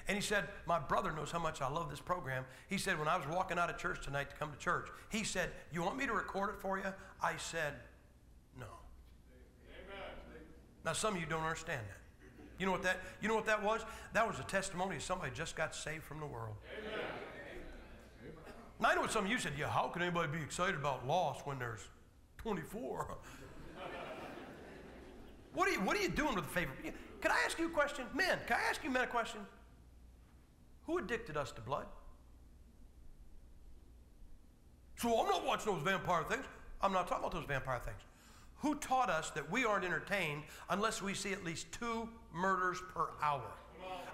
And he said, my brother knows how much I love this program. He said, when I was walking out of church tonight to come to church, he said, you want me to record it for you? I said, no. Amen. Now, some of you don't understand that. You know what that was? That was a testimony of somebody who just got saved from the world. Amen. Now, I know what some of you said, yeah, how can anybody be excited about Lost when there's 24? What are you doing with the favorite? Can I ask you a question? Men, can I ask you men a question? Who addicted us to blood? So I'm not watching those vampire things. I'm not talking about those vampire things. Who taught us that we aren't entertained unless we see at least 2 murders per hour?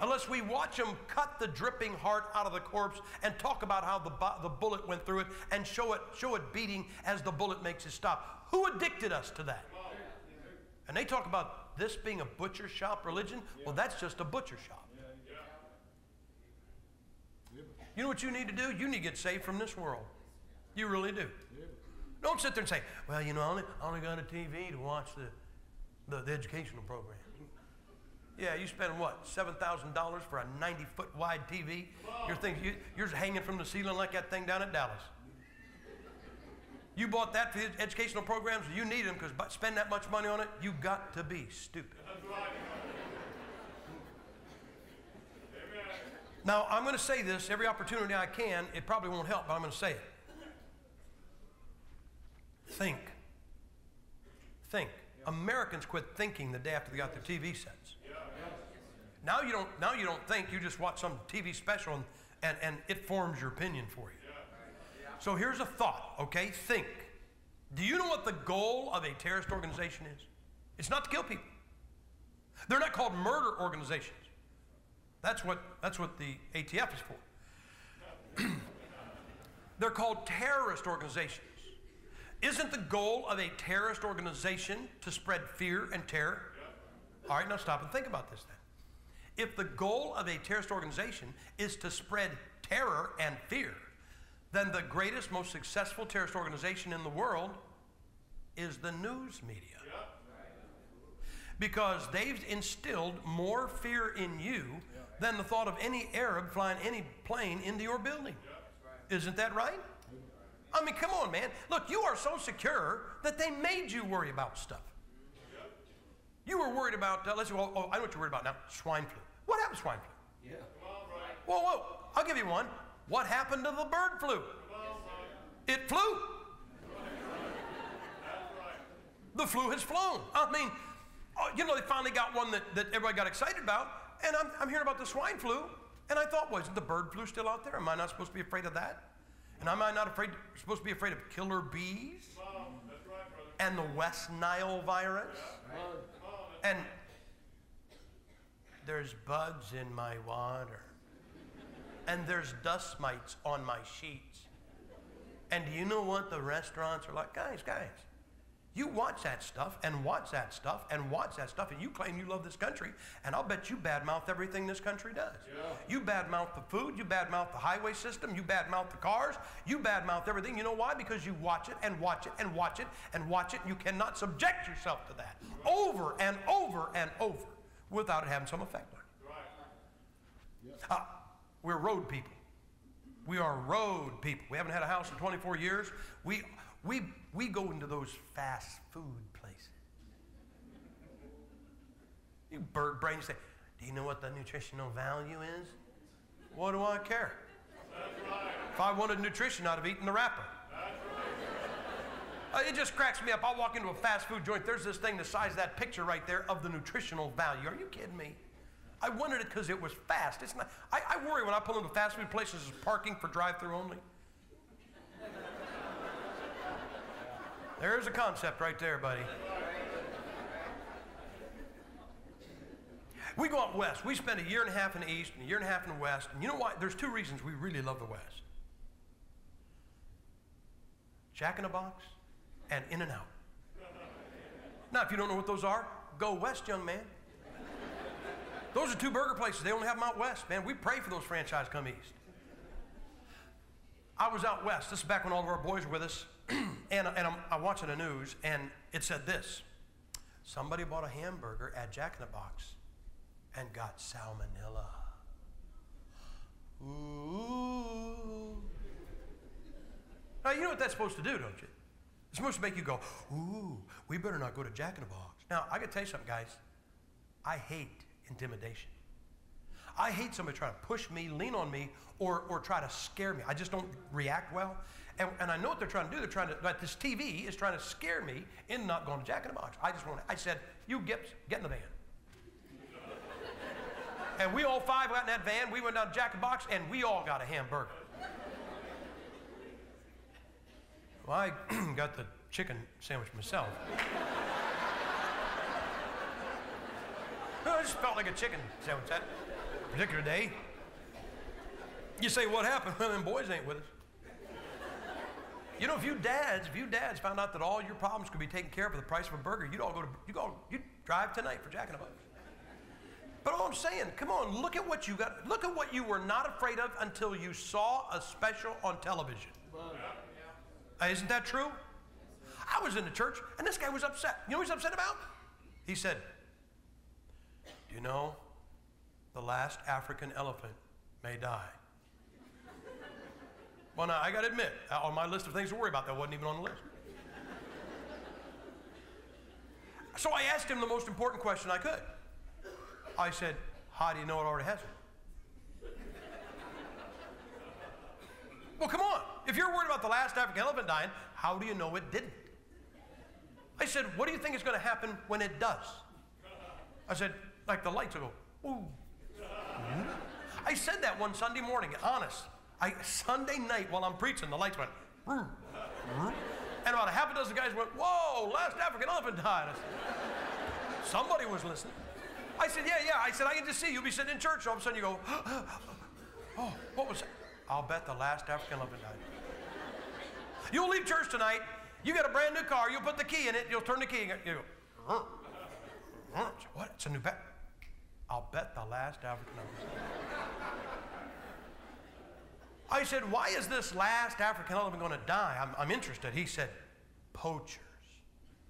Unless we watch them cut the dripping heart out of the corpse and talk about how the bullet went through it and show it beating as the bullet makes it stop. Who addicted us to that? And they talk about this being a butcher shop religion. Well, that's just a butcher shop. You know what you need to do? You need to get saved from this world. You really do. Don't sit there and say, well, you know, I only got a TV to watch the educational program. Yeah, you spend what, $7,000 for a 90-foot wide TV? You're hanging from the ceiling like that thing down at Dallas. You bought that for the educational programs, you need them because spend that much money on it, you got to be stupid. Now, I'm going to say this every opportunity I can. It probably won't help, but I'm going to say it. Think. Americans quit thinking the day after they got their TV sets. Now you don't think. You just watch some TV special and it forms your opinion for you. So here's a thought, okay? Think. Do you know what the goal of a terrorist organization is? It's not to kill people. They're not called murder organizations. That's what the ATF is for. They're called terrorist organizations. Isn't the goal of a terrorist organization to spread fear and terror? All right, now stop and think about this then. If the goal of a terrorist organization is to spread terror and fear, then the greatest, most successful terrorist organization in the world is the news media. Because they've instilled more fear in you than the thought of any Arab flying any plane into your building. Isn't that right? I mean, come on, man. Look, you are so secure that they made you worry about stuff. You were worried about, I know what you're worried about now, swine flu. What happened to swine flu? Whoa, I'll give you one. What happened to the bird flu? It flew. The flu has flown. I mean, you know, they finally got one that everybody got excited about, and I'm hearing about the swine flu, and I thought, well, isn't the bird flu still out there? Am I not supposed to be afraid of that? And am I not supposed to be afraid of killer bees? Wow, that's right, brother. And the West Nile virus? Yeah. And there's bugs in my water. And there's dust mites on my sheets. And do you know what the restaurants are like? Guys, you watch that stuff and watch that stuff and watch that stuff, and you claim you love this country, and I'll bet you badmouth everything this country does. Yeah. You badmouth the food, you badmouth the highway system, you badmouth the cars, you badmouth everything. You know why? Because you watch it and watch it and watch it and watch it, and you cannot subject yourself to that over and over and over without it having some effect on you. Right. We're road people. We are road people. We haven't had a house in 24 years. We go into those fast food places. You bird brains say, do you know what the nutritional value is? What do I care? That's right. If I wanted nutrition, I'd have eaten the wrapper. That's right. It just cracks me up. I'll walk into a fast food joint. There's this thing the size of that picture right there of the nutritional value. Are you kidding me? I wanted it because it was fast. It's not. I worry when I pull into fast food places is parking for drive-through only. There's a concept right there, buddy. We go out west. We spend a year and a half in the east and a year and a half in the west. And you know why? There's two reasons we really love the west. Jack in the Box and In-N-Out. Now, if you don't know what those are, go west, young man. Those are two burger places. They only have them out west, man. We pray for those franchise come east. I was out west. This is back when all of our boys were with us. and I'm watching the news, and it said this. Somebody bought a hamburger at Jack in the Box and got salmonella. Ooh. Now, you know what that's supposed to do, don't you? It's supposed to make you go, ooh, we better not go to Jack in the Box. Now, I got to tell you something, guys. I hate intimidation. I hate somebody trying to push me, lean on me, or try to scare me. I just don't react well. And I know what they're trying to do. They're trying to, like this TV is trying to scare me in not going to Jack in the Box. I said, you Gipp, get in the van. And we all five got in that van. We went down to Jack in the Box, and we all got a hamburger. Well, I got the chicken sandwich myself. I just felt like a chicken sandwich that particular day. You say, what happened? Well, them boys ain't with us. You know, if you dads found out that all your problems could be taken care of for the price of a burger, you'd drive tonight for Jack in the Box. But all I'm saying, come on, look at what you got. Look at what you were not afraid of until you saw a special on television. Isn't that true? I was in the church, and this guy was upset. You know what he's upset about? He said, do you know the last African elephant may die? Well, now, I got to admit, on my list of things to worry about, that wasn't even on the list. So I asked him the most important question I could. I said, how do you know it already hasn't? Well, come on. If you're worried about the last African elephant dying, how do you know it didn't? I said, what do you think is going to happen when it does? I said, like the lights will go, ooh. I said that one Sunday morning, honest. Sunday night while I'm preaching, the lights went, roo, roo. And about a half a dozen guys went, whoa, last African elephant died. I said, somebody was listening. I said, yeah. I said, I can just see you'll be sitting in church, and all of a sudden you go, oh, what was that? I'll bet the last African elephant died. You'll leave church tonight, you get a brand new car, you'll put the key in it, you'll turn the key, and you go, what? It's a new bet. I'll bet the last African elephant. I said, why is this last African elephant going to die? I'm interested. He said, poachers.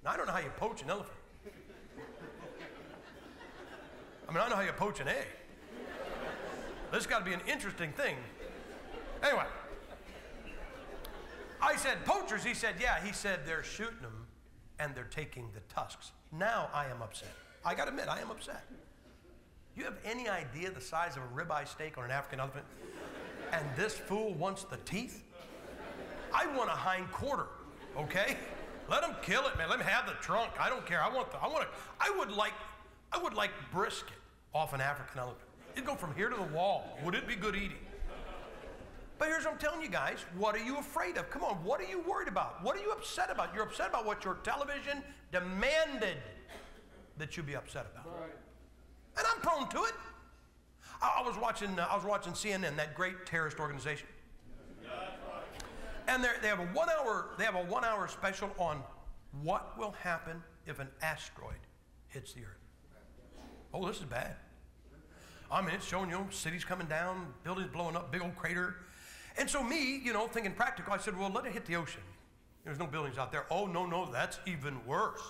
Now, I don't know how you poach an elephant. I mean, I know how you poach an egg. This has got to be an interesting thing. Anyway, I said, poachers? He said, yeah. He said, they're shooting them and they're taking the tusks. Now I am upset. I got to admit, I am upset. You have any idea the size of a ribeye steak on an African elephant? And this fool wants the teeth? I want a hind quarter, okay? Let them kill it, man. Let them have the trunk. I don't care. I would like brisket off an African elephant. It'd go from here to the wall. Would it be good eating? But here's what I'm telling you guys. What are you afraid of? Come on, what are you worried about? What are you upset about? You're upset about what your television demanded that you be upset about. Right. And I'm prone to it. I was watching CNN, that great terrorist organization. Yeah, that's right. And they have a 1 hour special on what will happen if an asteroid hits the earth. Oh, this is bad. I mean, it's showing, cities coming down, buildings blowing up, big old crater. And so me, thinking practical, I said, well, let it hit the ocean. There's no buildings out there. Oh, no, that's even worse.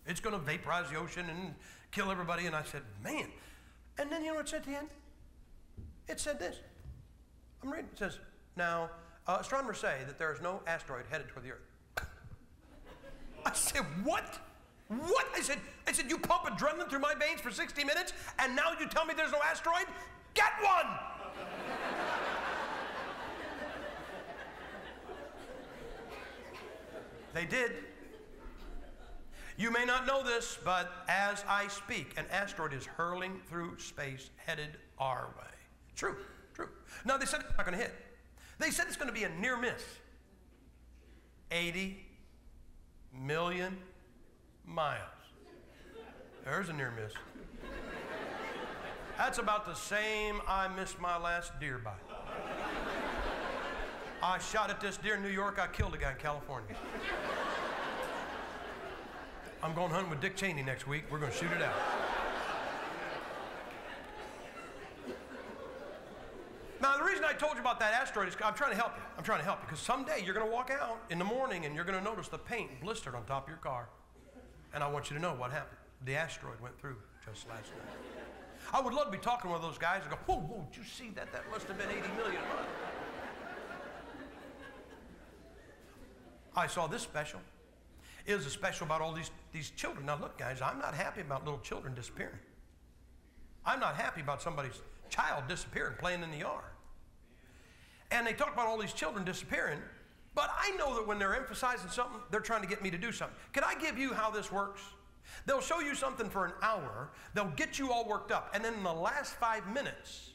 It's going to vaporize the ocean and kill everybody. And I said, man. And then you know what it said at the end? It said this. I'm reading. It says, now, astronomers say that there is no asteroid headed toward the earth. I said, what? What? I said, you pump adrenaline through my veins for 60 minutes, and now you tell me there's no asteroid? Get one! They did. You may not know this, but as I speak, an asteroid is hurling through space headed our way. True. Now, they said it's not going to hit. They said it's going to be a near miss. 80 million miles. There's a near miss. That's about the same I missed my last deer by. I shot at this deer in New York. I killed a guy in California. I'm going hunting with Dick Cheney next week. We're going to shoot it out. Now, the reason I told you about that asteroid is I'm trying to help you. I'm trying to help you because someday you're going to walk out in the morning and you're going to notice the paint blistered on top of your car. And I want you to know what happened. The asteroid went through just last night. I would love to be talking to one of those guys and go, whoa, did you see that? That must have been 80 million miles. I saw this special. It was a special about all these children. Now look, guys, I'm not happy about little children disappearing. I'm not happy about somebody's child disappearing, playing in the yard. And they talk about all these children disappearing, but I know that when they're emphasizing something, they're trying to get me to do something. Can I give you how this works? They'll show you something for an hour, they'll get you all worked up, and then in the last 5 minutes,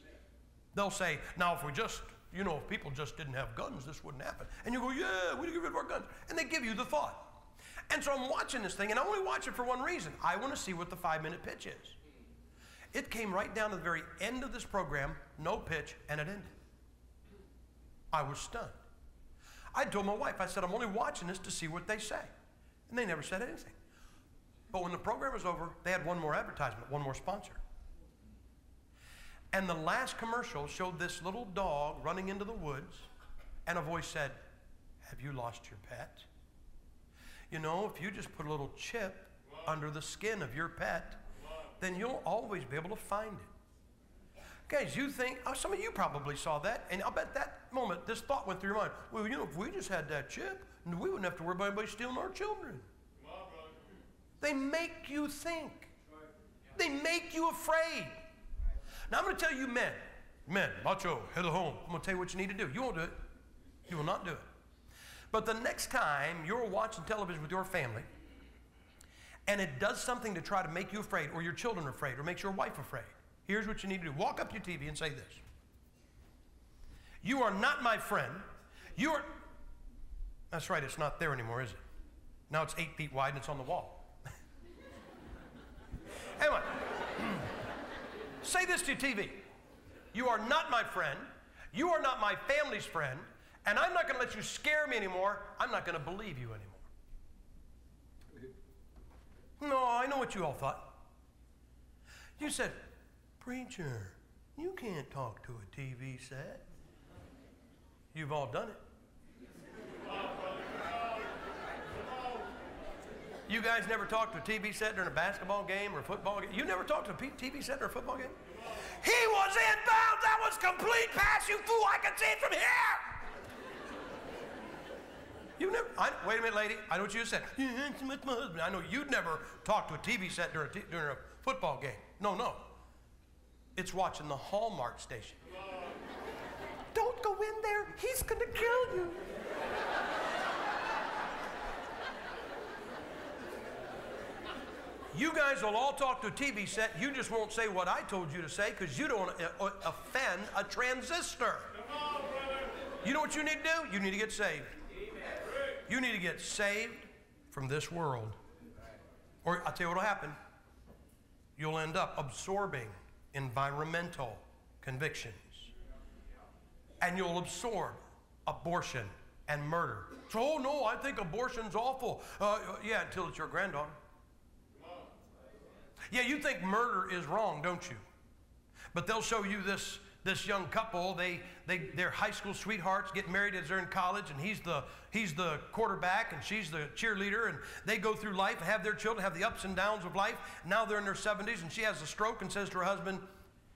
they'll say, now if we just, if people just didn't have guns, this wouldn't happen. And you go, yeah, we need to get rid of our guns. And they give you the thought. And so I'm watching this thing, and I only watch it for one reason. I want to see what the 5-minute pitch is. It came right down to the very end of this program, no pitch, and it ended. I was stunned. I told my wife, I said, I'm only watching this to see what they say. And they never said anything. But when the program was over, they had one more advertisement, one more sponsor. And the last commercial showed this little dog running into the woods, and a voice said, have you lost your pet? If you just put a little chip under the skin of your pet, then you'll always be able to find it. Guys, you think, some of you probably saw that, and I'll bet that moment this thought went through your mind. Well, if we just had that chip, we wouldn't have to worry about anybody stealing our children. They make you think. They make you afraid. Now, I'm going to tell you men, macho, head of home, I'm going to tell you what you need to do. You won't do it. You will not do it. But the next time you're watching television with your family, and it does something to try to make you afraid, or your children afraid, or makes your wife afraid, here's what you need to do. Walk up to your TV and say this. You are not my friend. That's right, it's not there anymore, is it? Now it's 8 feet wide and it's on the wall. Anyway, say this to your TV. You are not my friend. You are not my family's friend. And I'm not going to let you scare me anymore. I'm not going to believe you anymore. No, I know what you all thought. You said, preacher, you can't talk to a TV set. You've all done it. You guys never talked to a TV set during a basketball game or a football game? You never talked to a TV set during a football game? He was inbound. That was complete pass, you fool. I can see it from here. You never, wait a minute, lady. I know what you just said. Yeah, I'm with my husband. I know you'd never talk to a TV set during a football game. No. It's watching the Hallmark station. Don't go in there. He's going to kill you. You guys will all talk to a TV set. You just won't say what I told you to say because you don't want to offend a transistor. You know what you need to do? You need to get saved. You need to get saved from this world. Or I'll tell you what will happen. You'll end up absorbing environmental convictions. And you'll absorb abortion and murder. So, oh no, I think abortion's awful. Yeah, until it's your granddaughter. Yeah, you think murder is wrong, don't you? But they'll show you this young couple. They're high school sweethearts, get married as they're in college, and he's the quarterback and she's the cheerleader, and they go through life and have their children, have the ups and downs of life. Now they're in their 70s, and she has a stroke and says to her husband,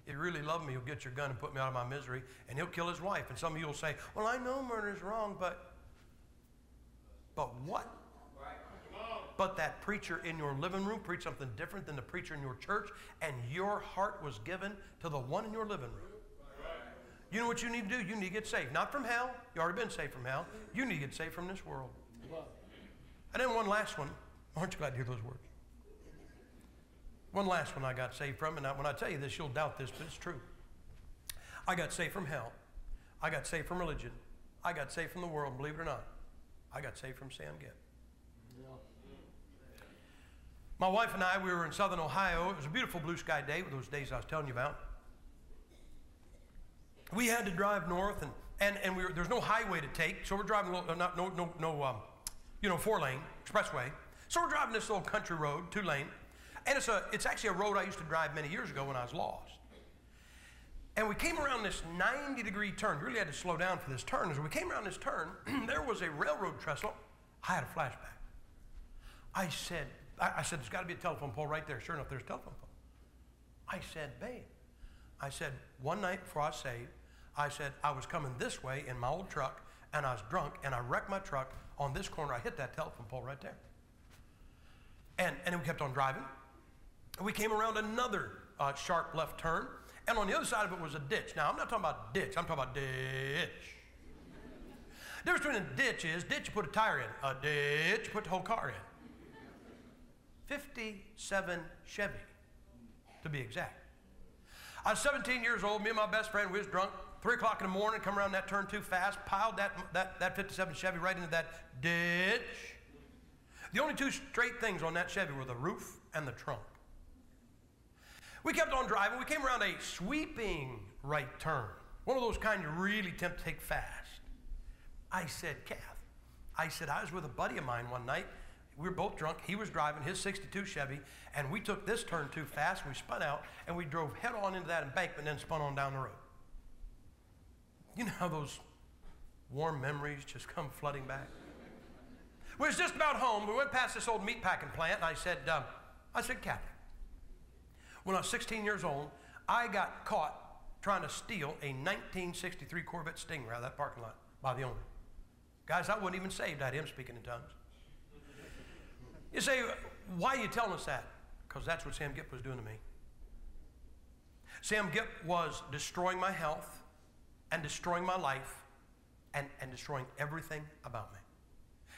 if you really love me, you'll get your gun and put me out of my misery, and he'll kill his wife. And some of you will say, well, I know murder is wrong, but what? But that preacher in your living room preached something different than the preacher in your church, and your heart was given to the one in your living room. You know what you need to do? You need to get saved. Not from hell. You already been saved from hell. You need to get saved from this world. And then one last one. Aren't you glad to hear those words? One last one I got saved from, and when I tell you this, you'll doubt this, but it's true. I got saved from hell. I got saved from religion. I got saved from the world, believe it or not. I got saved from Sam Gipp. My wife and I, we were in southern Ohio. It was a beautiful blue sky day, with those days I was telling you about. We had to drive north, and there's no highway to take, so we're driving no 4-lane expressway. So we're driving this little country road, 2-lane, and it's actually a road I used to drive many years ago when I was lost. And we came around this 90-degree turn. We really had to slow down for this turn. As we came around this turn, there was a railroad trestle. I had a flashback. I said, there's got to be a telephone pole right there. Sure enough, there's a telephone pole. I said, babe. I said, one night before I was saved, I said, I was coming this way in my old truck, and I was drunk, and I wrecked my truck on this corner. I hit that telephone pole right there. And then we kept on driving. And we came around another sharp left turn, and on the other side of it was a ditch. Now, I'm not talking about ditch. I'm talking about ditch. The difference between a ditch is, ditch you put a tire in. A ditch you put the whole car in. 57 Chevy, to be exact. I was 17 years old. Me and my best friend, we was drunk. 3 o'clock in the morning, come around that turn too fast, piled that 57 Chevy right into that ditch. The only two straight things on that Chevy were the roof and the trunk. We kept on driving. We came around a sweeping right turn, one of those kind you really tempt to take fast. I said, Kath, I was with a buddy of mine one night. We were both drunk. He was driving his 62 Chevy, and we took this turn too fast. We spun out, and we drove head on into that embankment and then spun on down the road. You know how those warm memories just come flooding back? We was just about home. We went past this old meatpacking plant, and I said, Kathy, when I was 16 years old, I got caught trying to steal a 1963 Corvette Stingray out of that parking lot by the owner. Guys, I wasn't even saved. I had him speaking in tongues. You say, why are you telling us that? Because that's what Sam Gipp was doing to me. Sam Gipp was destroying my health and destroying my life and destroying everything about me.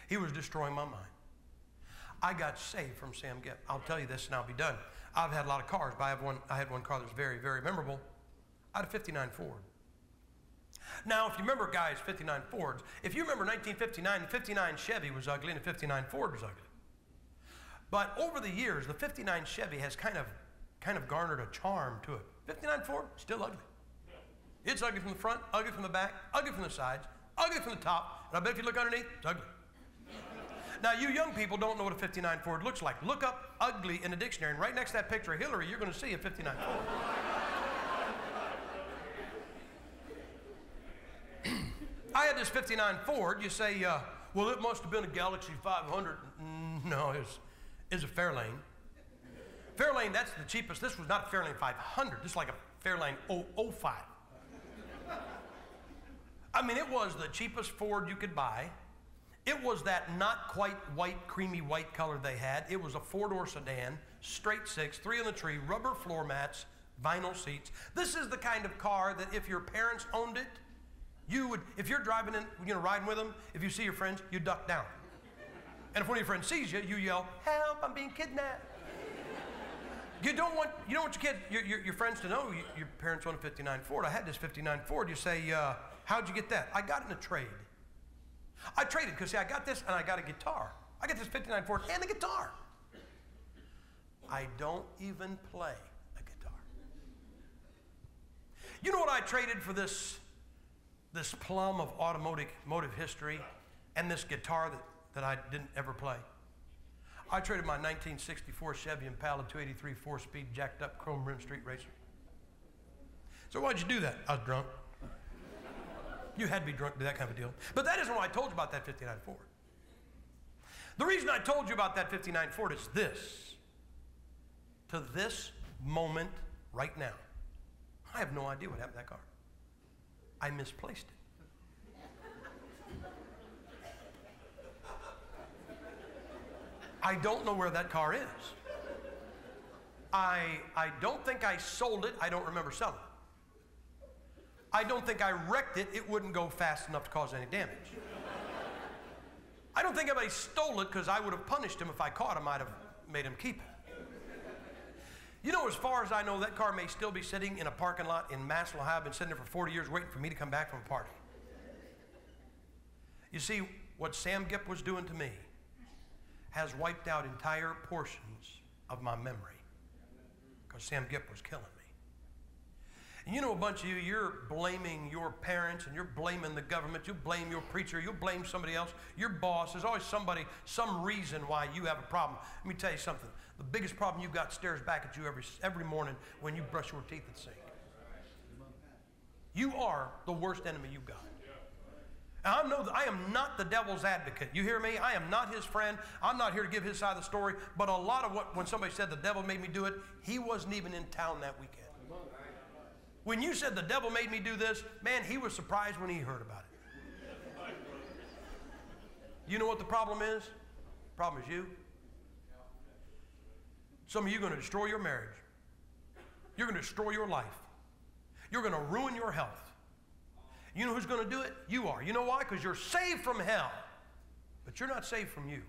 He was destroying my mind. I got saved from Sam Gipp. I'll tell you this and I'll be done. I've had a lot of cars, but I had one car that was very, very memorable. I had a 59 Ford. Now, if you remember, guys, 59 Fords, if you remember 1959, the 59 Chevy was ugly and the 59 Ford was ugly. But over the years, the 59 Chevy has kind of garnered a charm to it. 59 Ford, still ugly. It's ugly from the front, ugly from the back, ugly from the sides, ugly from the top, and I bet if you look underneath, it's ugly. Now, you young people don't know what a 59 Ford looks like. Look up ugly in the dictionary, and right next to that picture of Hillary, you're going to see a 59 Ford. I had this 59 Ford. You say, well, it must have been a Galaxy 500. No, it's a Fairlane. Fairlane, that's the cheapest. This was not a Fairlane 500. This is like a Fairlane 005. I mean, it was the cheapest Ford you could buy. It was that not quite white, creamy white color they had. It was a 4-door sedan, straight 6, 3 on the tree, rubber floor mats, vinyl seats. This is the kind of car that if your parents owned it, you would, if you're driving in, riding with them, if you see your friends, you duck down. And if one of your friends sees you, you yell, help, I'm being kidnapped. You don't want your kids, your friends to know your parents own a 59 Ford. I had this 59 Ford. You say, how'd you get that? I got it in a trade. I traded because, see, I got this and I got a guitar. I got this 59 Ford and a guitar. I don't even play a guitar. You know what I traded for this plum of automotive history and this guitar that I didn't ever play? I traded my 1964 Chevy Impala 283 4-speed jacked up chrome rim street racer. So why'd you do that? I was drunk. You had to be drunk to do that kind of a deal. But that isn't what I told you about that 59 Ford. The reason I told you about that 59 Ford is this. To this moment right now, I have no idea what happened to that car. I misplaced it. I don't know where that car is. I don't think I sold it. I don't remember selling it. I don't think I wrecked it. It wouldn't go fast enough to cause any damage. I don't think anybody stole it because I would have punished him if I caught him. I'd have made him keep it. You know, as far as I know, that car may still be sitting in a parking lot in Massillon, Ohio. I've been sitting there for 40 years waiting for me to come back from a party. You see, what Sam Gipp was doing to me has wiped out entire portions of my memory because Sam Gipp was killing me. And you know, a bunch of you, you're blaming your parents and you're blaming the government. You blame your preacher. You blame somebody else. Your boss. There's always somebody, some reason why you have a problem. Let me tell you something. The biggest problem you've got stares back at you every morning when you brush your teeth at the sink. You are the worst enemy you've got. And I know that I am not the devil's advocate. You hear me? I am not his friend. I'm not here to give his side of the story. But a lot of when somebody said the devil made me do it, he wasn't even in town that weekend. When you said the devil made me do this, man, he was surprised when he heard about it. You know what the problem is? The problem is you. Some of you are going to destroy your marriage. You're going to destroy your life. You're going to ruin your health. You know who's going to do it? You are. You know why? Because you're saved from hell, but you're not saved from you.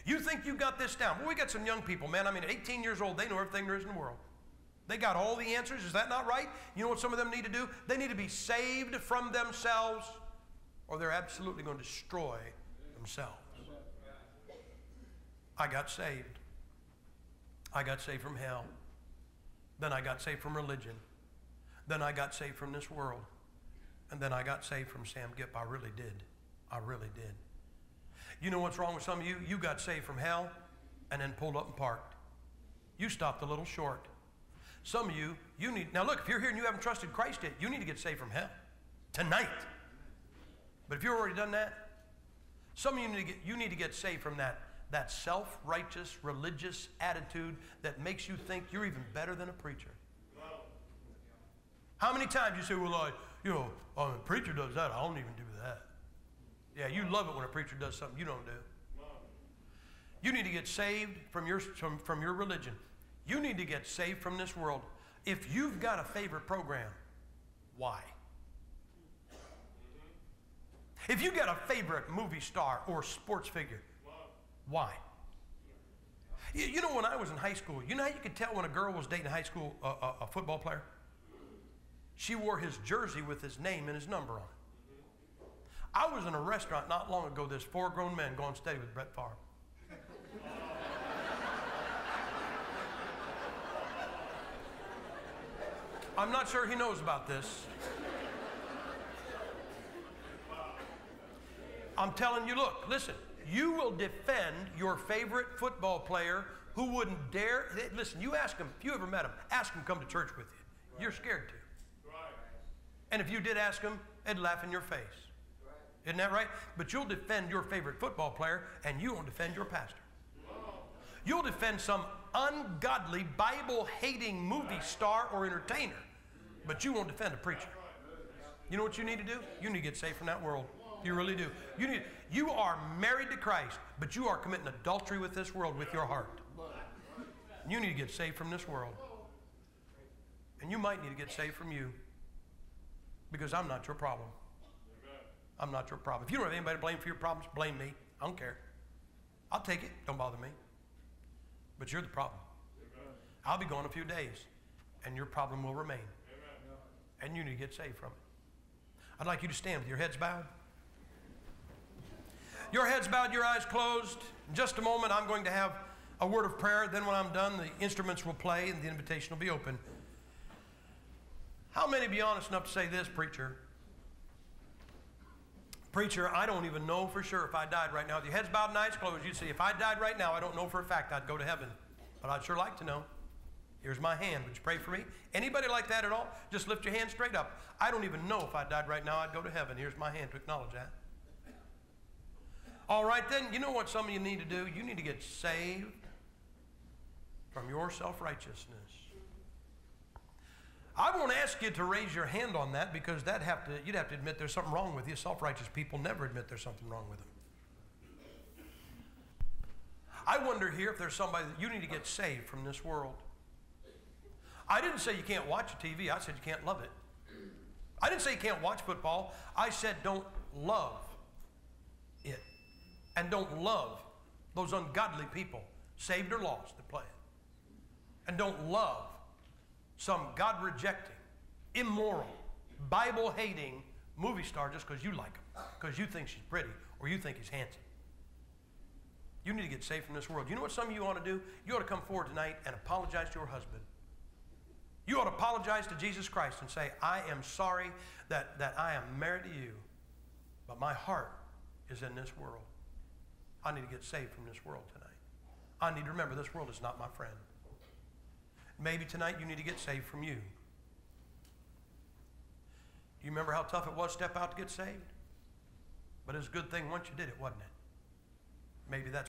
You think you got this down. Well, we got some young people, man. I mean, 18 years old, they know everything there is in the world. They got all the answers. Is that not right? You know what some of them need to do? They need to be saved from themselves, or they're absolutely going to destroy themselves. I got saved. I got saved from hell. Then I got saved from religion. Then I got saved from this world. And then I got saved from Sam Gipp. I really did. I really did. You know what's wrong with some of you? You got saved from hell and then pulled up and parked. You stopped a little short. Some of you, now look, if you're here and you haven't trusted Christ yet, you need to get saved from hell tonight. But if you've already done that, some of you need to get saved from that self-righteous, religious attitude that makes you think you're even better than a preacher. How many times you say, well, a preacher does that, I don't even do that. Yeah, you love it when a preacher does something you don't do. You need to get saved from your religion. You need to get saved from this world. If you've got a favorite program, why? If you got a favorite movie star or sports figure, why? You know, when I was in high school, you know how you could tell when a girl was dating a high school a football player? She wore his jersey with his name and his number on it. I was in a restaurant not long ago. There's 4 grown men going steady with Brett Favre. I'm not sure he knows about this. I'm telling you, look, listen, you will defend your favorite football player who wouldn't dare. Listen, you ask him, if you ever met him, ask him to come to church with you. You're scared to. And if you did ask him, they'd laugh in your face. Isn't that right? But you'll defend your favorite football player, and you won't defend your pastor. You'll defend some ungodly, Bible-hating movie star or entertainer, but you won't defend a preacher. You know what you need to do? You need to get saved from that world. You really do. You are married to Christ, but you are committing adultery with this world with your heart. You need to get saved from this world. And you might need to get saved from you. Because I'm not your problem. I'm not your problem. If you don't have anybody to blame for your problems, blame me. I don't care. I'll take it. Don't bother me. But you're the problem. I'll be gone a few days, and your problem will remain. And you need to get saved from it. I'd like you to stand with your heads bowed. Your heads bowed, your eyes closed. In just a moment, I'm going to have a word of prayer. Then when I'm done, the instruments will play and the invitation will be open. How many be honest enough to say this, preacher? Preacher, I don't even know for sure if I died right now. With your heads bowed and eyes closed, you'd say, if I died right now, I don't know for a fact I'd go to heaven. But I'd sure like to know. Here's my hand. Would you pray for me? Anybody like that at all? Just lift your hand straight up. I don't even know if I died right now, I'd go to heaven. Here's my hand to acknowledge that. All right, then, you know what some of you need to do? You need to get saved from your self-righteousness. I won't ask you to raise your hand on that because you'd have to admit there's something wrong with you. Self-righteous people never admit there's something wrong with them. I wonder here if there's somebody that you need to get saved from this world. I didn't say you can't watch TV. I said you can't love it. I didn't say you can't watch football. I said don't love it. And don't love those ungodly people, saved or lost, that play it. And don't love some God-rejecting, immoral, Bible-hating movie star just because you like him, because you think she's pretty or you think he's handsome. You need to get saved from this world. You know what some of you ought to do? You ought to come forward tonight and apologize to your husband. You ought to apologize to Jesus Christ and say, I am sorry that I am married to you, but my heart is in this world. I need to get saved from this world tonight. I need to remember this world is not my friend. Maybe tonight you need to get saved from you. You remember how tough it was to step out to get saved? But it's a good thing once you did it, wasn't it? Maybe that's